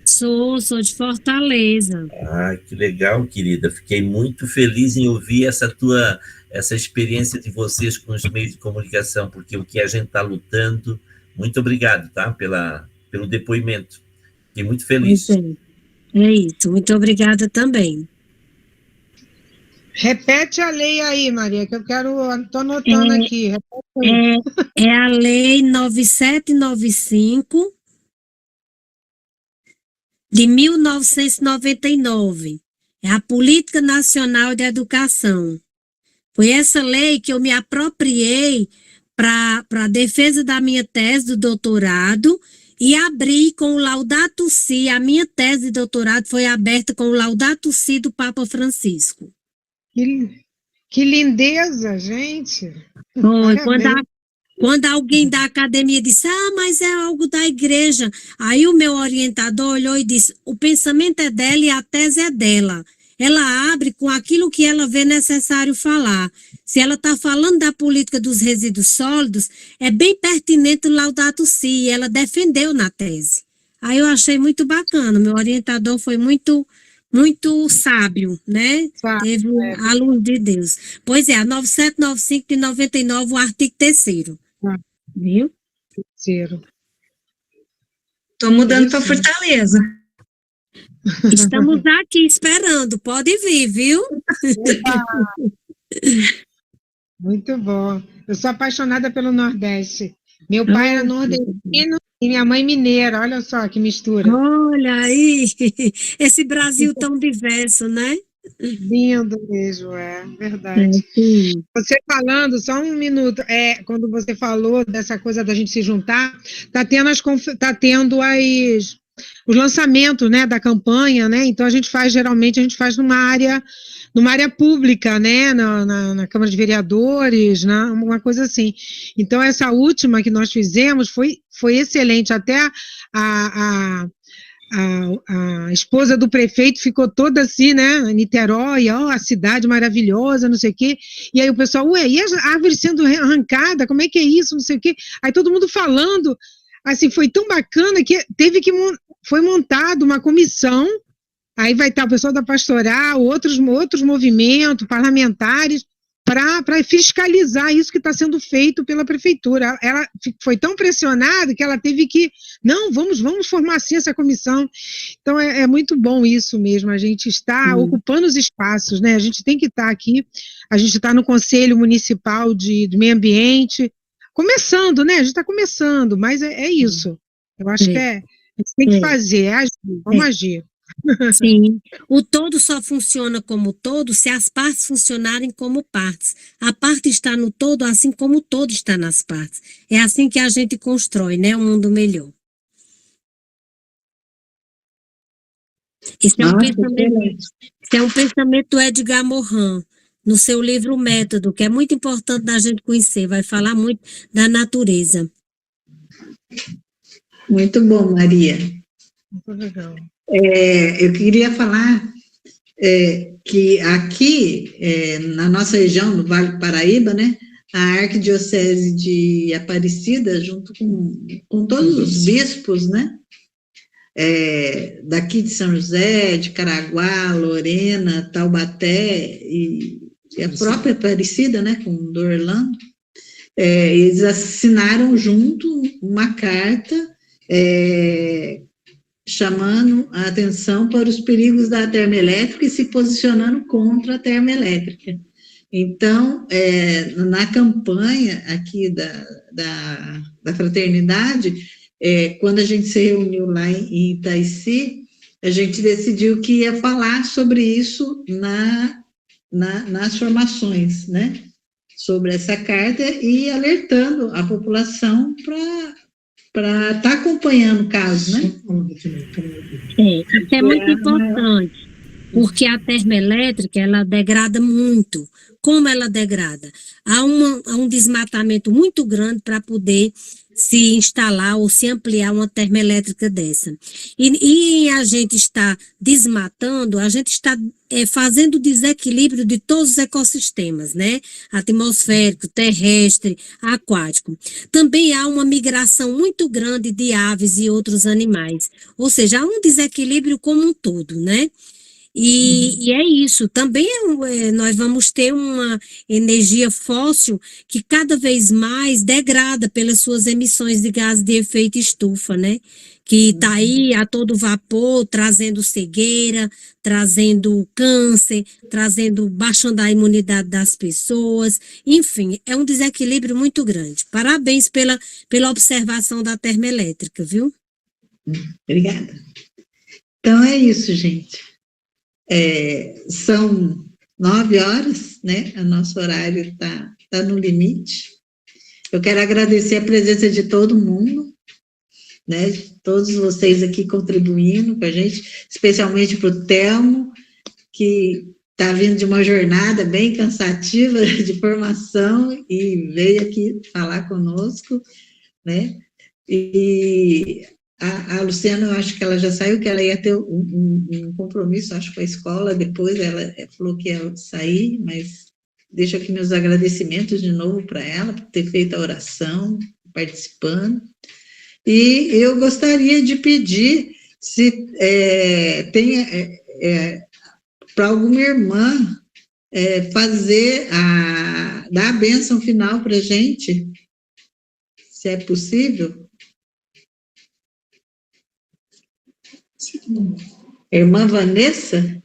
Sou de Fortaleza. Ah, que legal, querida. Fiquei muito feliz em ouvir essa experiência de vocês com os meios de comunicação, porque o que a gente está lutando. Muito obrigado, tá? Pelo depoimento. Fiquei muito feliz. É isso. Muito obrigada também. Repete a lei aí, Maria, que eu estou anotando aqui. É a lei 9795 de 1999. É a Política Nacional de Educação. Foi essa lei que eu me apropriei para a defesa da minha tese do doutorado e abri com o Laudato Si. A minha tese de doutorado foi aberta com o Laudato Si do Papa Francisco. Que lindeza, gente! Foi, quando alguém da academia disse, mas é algo da igreja. Aí o meu orientador olhou e disse, o pensamento é dela e a tese é dela. Ela abre com aquilo que ela vê necessário falar. Se ela está falando da política dos resíduos sólidos, é bem pertinente o Laudato Si, ela defendeu na tese. Aí eu achei muito bacana, meu orientador foi muito sábio, né? Teve a luz de Deus. Pois é, a 9795 de 99, o artigo 3º. Viu? Terceiro. Estou mudando para Fortaleza. Estamos aqui esperando, pode vir, viu? Muito bom. Eu sou apaixonada pelo Nordeste. Meu pai era nordestino e minha mãe mineira. Olha só que mistura. Olha aí, esse Brasil tão diverso, né? Lindo mesmo, é verdade. Você falando, só um minuto, quando você falou dessa coisa da gente se juntar, tá tendo os lançamentos, né, da campanha, né? Então geralmente a gente faz numa área pública, né, na Câmara de Vereadores, né, uma coisa assim. Então essa última que nós fizemos foi excelente, até a esposa do prefeito ficou toda assim, né, Niterói, a cidade maravilhosa, não sei o quê, e aí o pessoal, e as árvores sendo arrancadas, como é que é isso, não sei o quê, aí todo mundo falando, assim, foi tão bacana que foi montada uma comissão, aí vai estar o pessoal da pastoral, outros movimentos parlamentares, para fiscalizar isso que está sendo feito pela prefeitura. Ela foi tão pressionada que ela teve que, não, vamos formar assim essa comissão. Então é muito bom isso mesmo, a gente está ocupando os espaços, né? A gente tem que estar aqui, a gente está no Conselho Municipal de Meio Ambiente, começando, né? A gente está começando, mas é isso. Eu acho que a gente tem que fazer, agir, vamos agir. Sim, o todo só funciona como todo se as partes funcionarem como partes. A parte está no todo, assim como o todo está nas partes. É assim que a gente constrói, né, um mundo melhor. Isso é um pensamento do Edgar Morin, no seu livro Método, que é muito importante da gente conhecer, vai falar muito da natureza. Muito bom, Maria. Muito legal. Eu queria falar que aqui, na nossa região, no Vale do Paraíba, né, a Arquidiocese de Aparecida, junto com todos os bispos, né, daqui de São José, de Caraguá, Lorena, Taubaté e a própria Aparecida, né, com o do Orlando, eles assinaram junto uma carta chamando a atenção para os perigos da termoelétrica e se posicionando contra a termoelétrica. Então, na campanha aqui da fraternidade, quando a gente se reuniu lá em Itaici, a gente decidiu que ia falar sobre isso nas formações, né? Sobre essa carta e alertando a população para estar acompanhando o caso, né? É muito importante, porque a termoelétrica, ela degrada muito. Como ela degrada? Há um desmatamento muito grande para poder se instalar ou se ampliar uma termoelétrica dessa. E a gente está desmatando, a gente está fazendo desequilíbrio de todos os ecossistemas, né? Atmosférico, terrestre, aquático. Também há uma migração muito grande de aves e outros animais. Ou seja, há um desequilíbrio como um todo, né? E é isso, também nós vamos ter uma energia fóssil que cada vez mais degrada pelas suas emissões de gás de efeito estufa, né? Que está aí a todo vapor, trazendo cegueira, trazendo câncer, baixando a imunidade das pessoas, enfim, é um desequilíbrio muito grande. Parabéns pela observação da termoelétrica, viu? Obrigada. Então é isso, gente. São 9 horas, né? O nosso horário está no limite. Eu quero agradecer a presença de todo mundo, né? Todos vocês aqui contribuindo com a gente, especialmente para o Telmo, que está vindo de uma jornada bem cansativa de formação e veio aqui falar conosco, né? E a Luciana, eu acho que ela já saiu, que ela ia ter um compromisso, acho, com a escola, depois ela falou que ia sair, mas deixo aqui meus agradecimentos de novo para ela, por ter feito a oração, participando. E eu gostaria de pedir se tem para alguma irmã dar a bênção final para a gente, se é possível. Irmã Vanessa?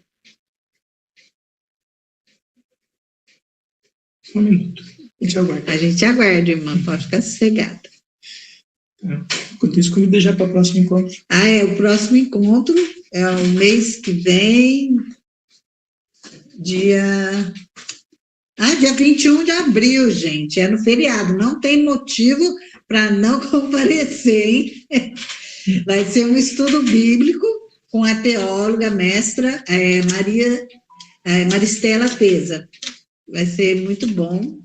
Só um minuto. A gente aguarda, irmã, pode ficar sossegada. Enquanto isso, convido já para o próximo encontro. O próximo encontro é o mês que vem, dia 21 de abril, gente, é no feriado, não tem motivo para não comparecer, hein? Vai ser um estudo bíblico com a teóloga, mestra Maristela Pesa. Vai ser muito bom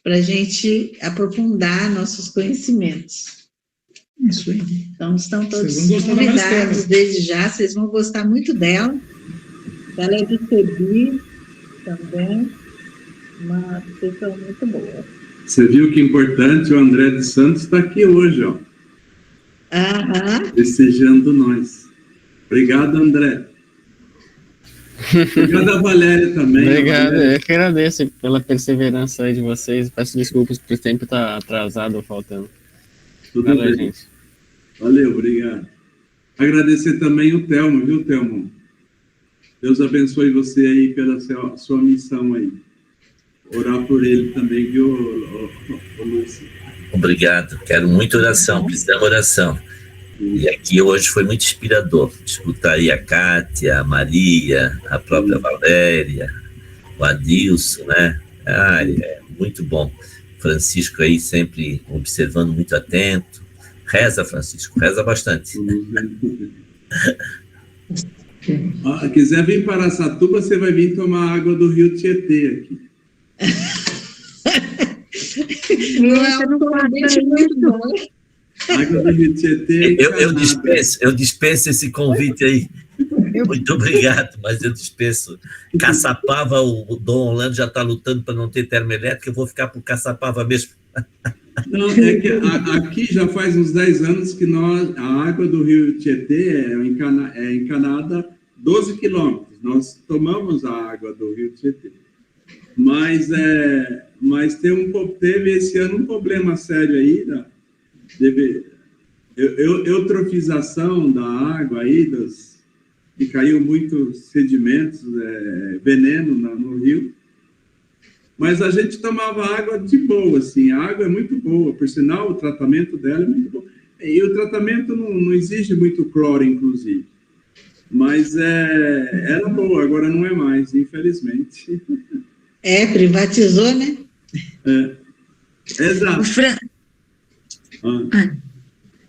para a gente aprofundar nossos conhecimentos. Isso aí. Então, estão todos convidados desde já, vocês vão gostar muito dela. Ela é de Sebi também, uma pessoa muito boa. Você viu que importante, o André de Santos está aqui hoje, ó. Desejando nós. Obrigado, André. Obrigado a Valéria também. Obrigado, Valéria. eu que agradeço pela perseverança aí de vocês. Peço desculpas por o tempo estar atrasado ou faltando. Tudo Valeu, bem. gente. Valeu, obrigado. Agradecer também o Telmo, viu, Telmo? Deus abençoe você aí pela sua missão aí. Orar por ele também, viu, Lúcio? Obrigado. Quero muita oração, precisamos de oração. E aqui hoje foi muito inspirador. Escutar aí a Kátia, a Maria, a própria Valéria, o Adilson, né? É muito bom. Francisco aí sempre observando muito atento. Reza, Francisco, reza bastante. Quiser vir para Araçatuba, você vai vir tomar água do rio Tietê aqui. Não é um convite muito bom. Água do rio Tietê. Eu dispenso esse convite aí. Muito obrigado, mas eu dispenso. Caçapava, o Dom Orlando já está lutando para não ter termoelétrica, eu vou ficar por Caçapava mesmo. Não, é que aqui já faz uns 10 anos que a água do rio Tietê é encanada 12 quilômetros. Nós tomamos a água do rio Tietê. Mas teve esse ano um problema sério aí, eutrofização da água aí, que caiu muitos sedimentos, veneno no rio. Mas a gente tomava água de boa, assim, a água é muito boa, por sinal, o tratamento dela é muito bom. E o tratamento não exige muito cloro, inclusive. Mas era boa, agora não é mais, infelizmente. Privatizou, né? Exato.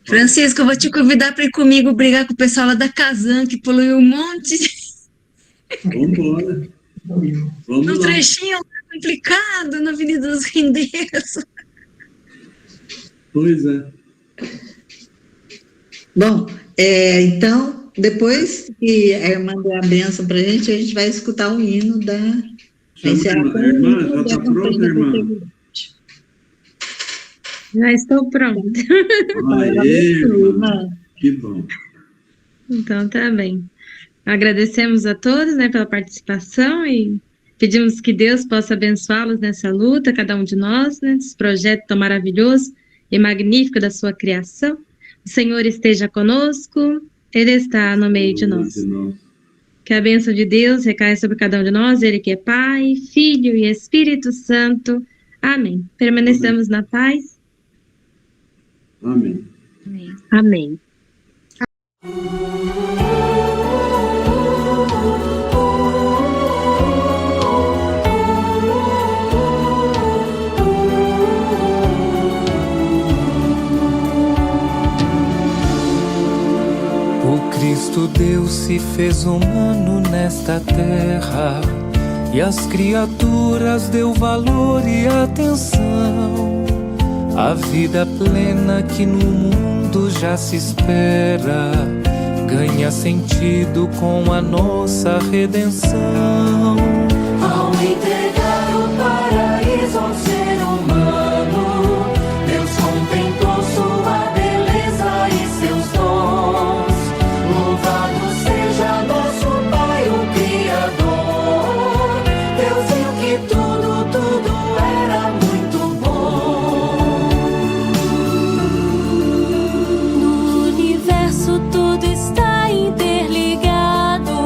Francisco, eu vou te convidar para ir comigo brigar com o pessoal lá da Casan, que poluiu um monte. Vamos embora. Vamos no lá. Trechinho complicado, na Avenida dos Rendeiros. Pois é. Bom, então, depois que a irmã der a bênção para a gente vai escutar o hino da encerração. Irmã, já está pronta, irmã? Já estou pronta. Aê, irmã. Que bom. Então, tá bem. Agradecemos a todos, né, pela participação e pedimos que Deus possa abençoá-los nessa luta, cada um de nós, né, nesse projeto tão maravilhoso e magnífico da sua criação. O Senhor esteja conosco, Ele está no meio de nós. Que a bênção de Deus recaia sobre cada um de nós, Ele que é Pai, Filho e Espírito Santo. Amém. Permanecemos na paz. Amém. Amém. O Cristo Deus se fez humano nesta terra e às criaturas deu valor e atenção. A vida plena que no mundo já se espera ganha sentido com a nossa redenção. Ao entregar o paraíso ao ser humano, Deus contemplou sua beleza e seus dons. Louvado seja nosso Pai, o Criador. Deus viu que tudo era muito bom. No universo tudo está interligado.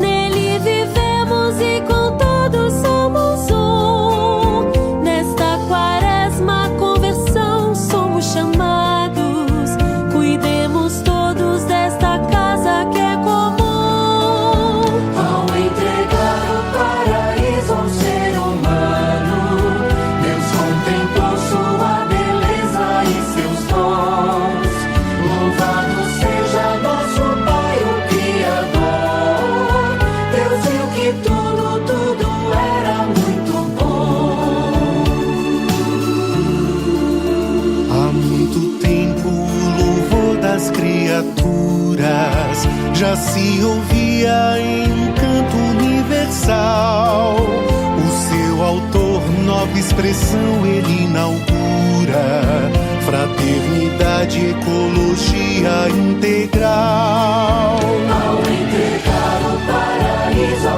Nele vivemos e com todos somos um. Nesta quaresma conversão somos chamados. Cuidemos todos desta casa que é comum. Ao entregar o paraíso ao ser humano, Deus contemplou sua beleza e seus dons. Louvado seja nosso Pai, o Criador. Deus viu que tudo era muito bom. Há muito tempo o louvor das criaturas já se ouvia em um canto universal. O seu autor, nova expressão, ele inaugura fraternidade, ecologia integral. Ao entregar o paraíso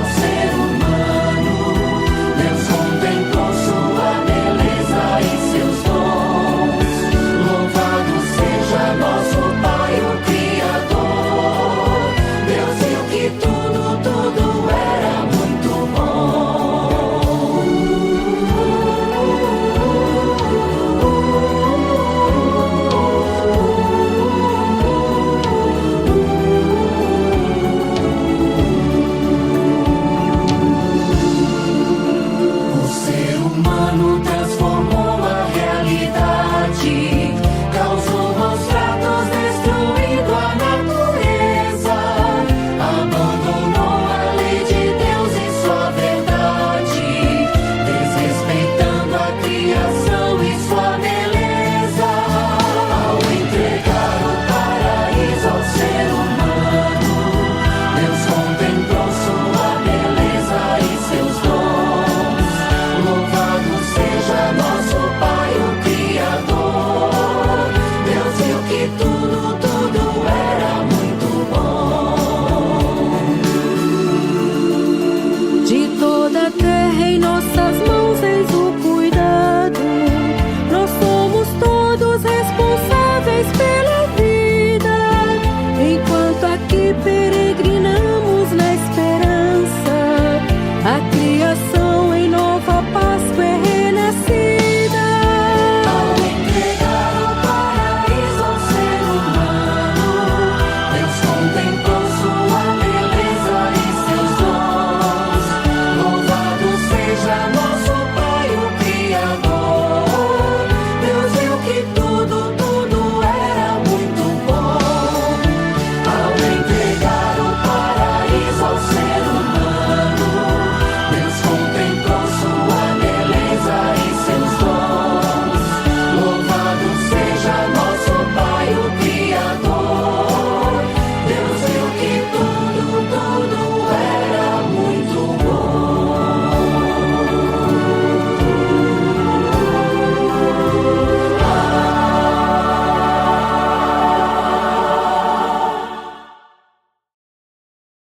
que peregrinamos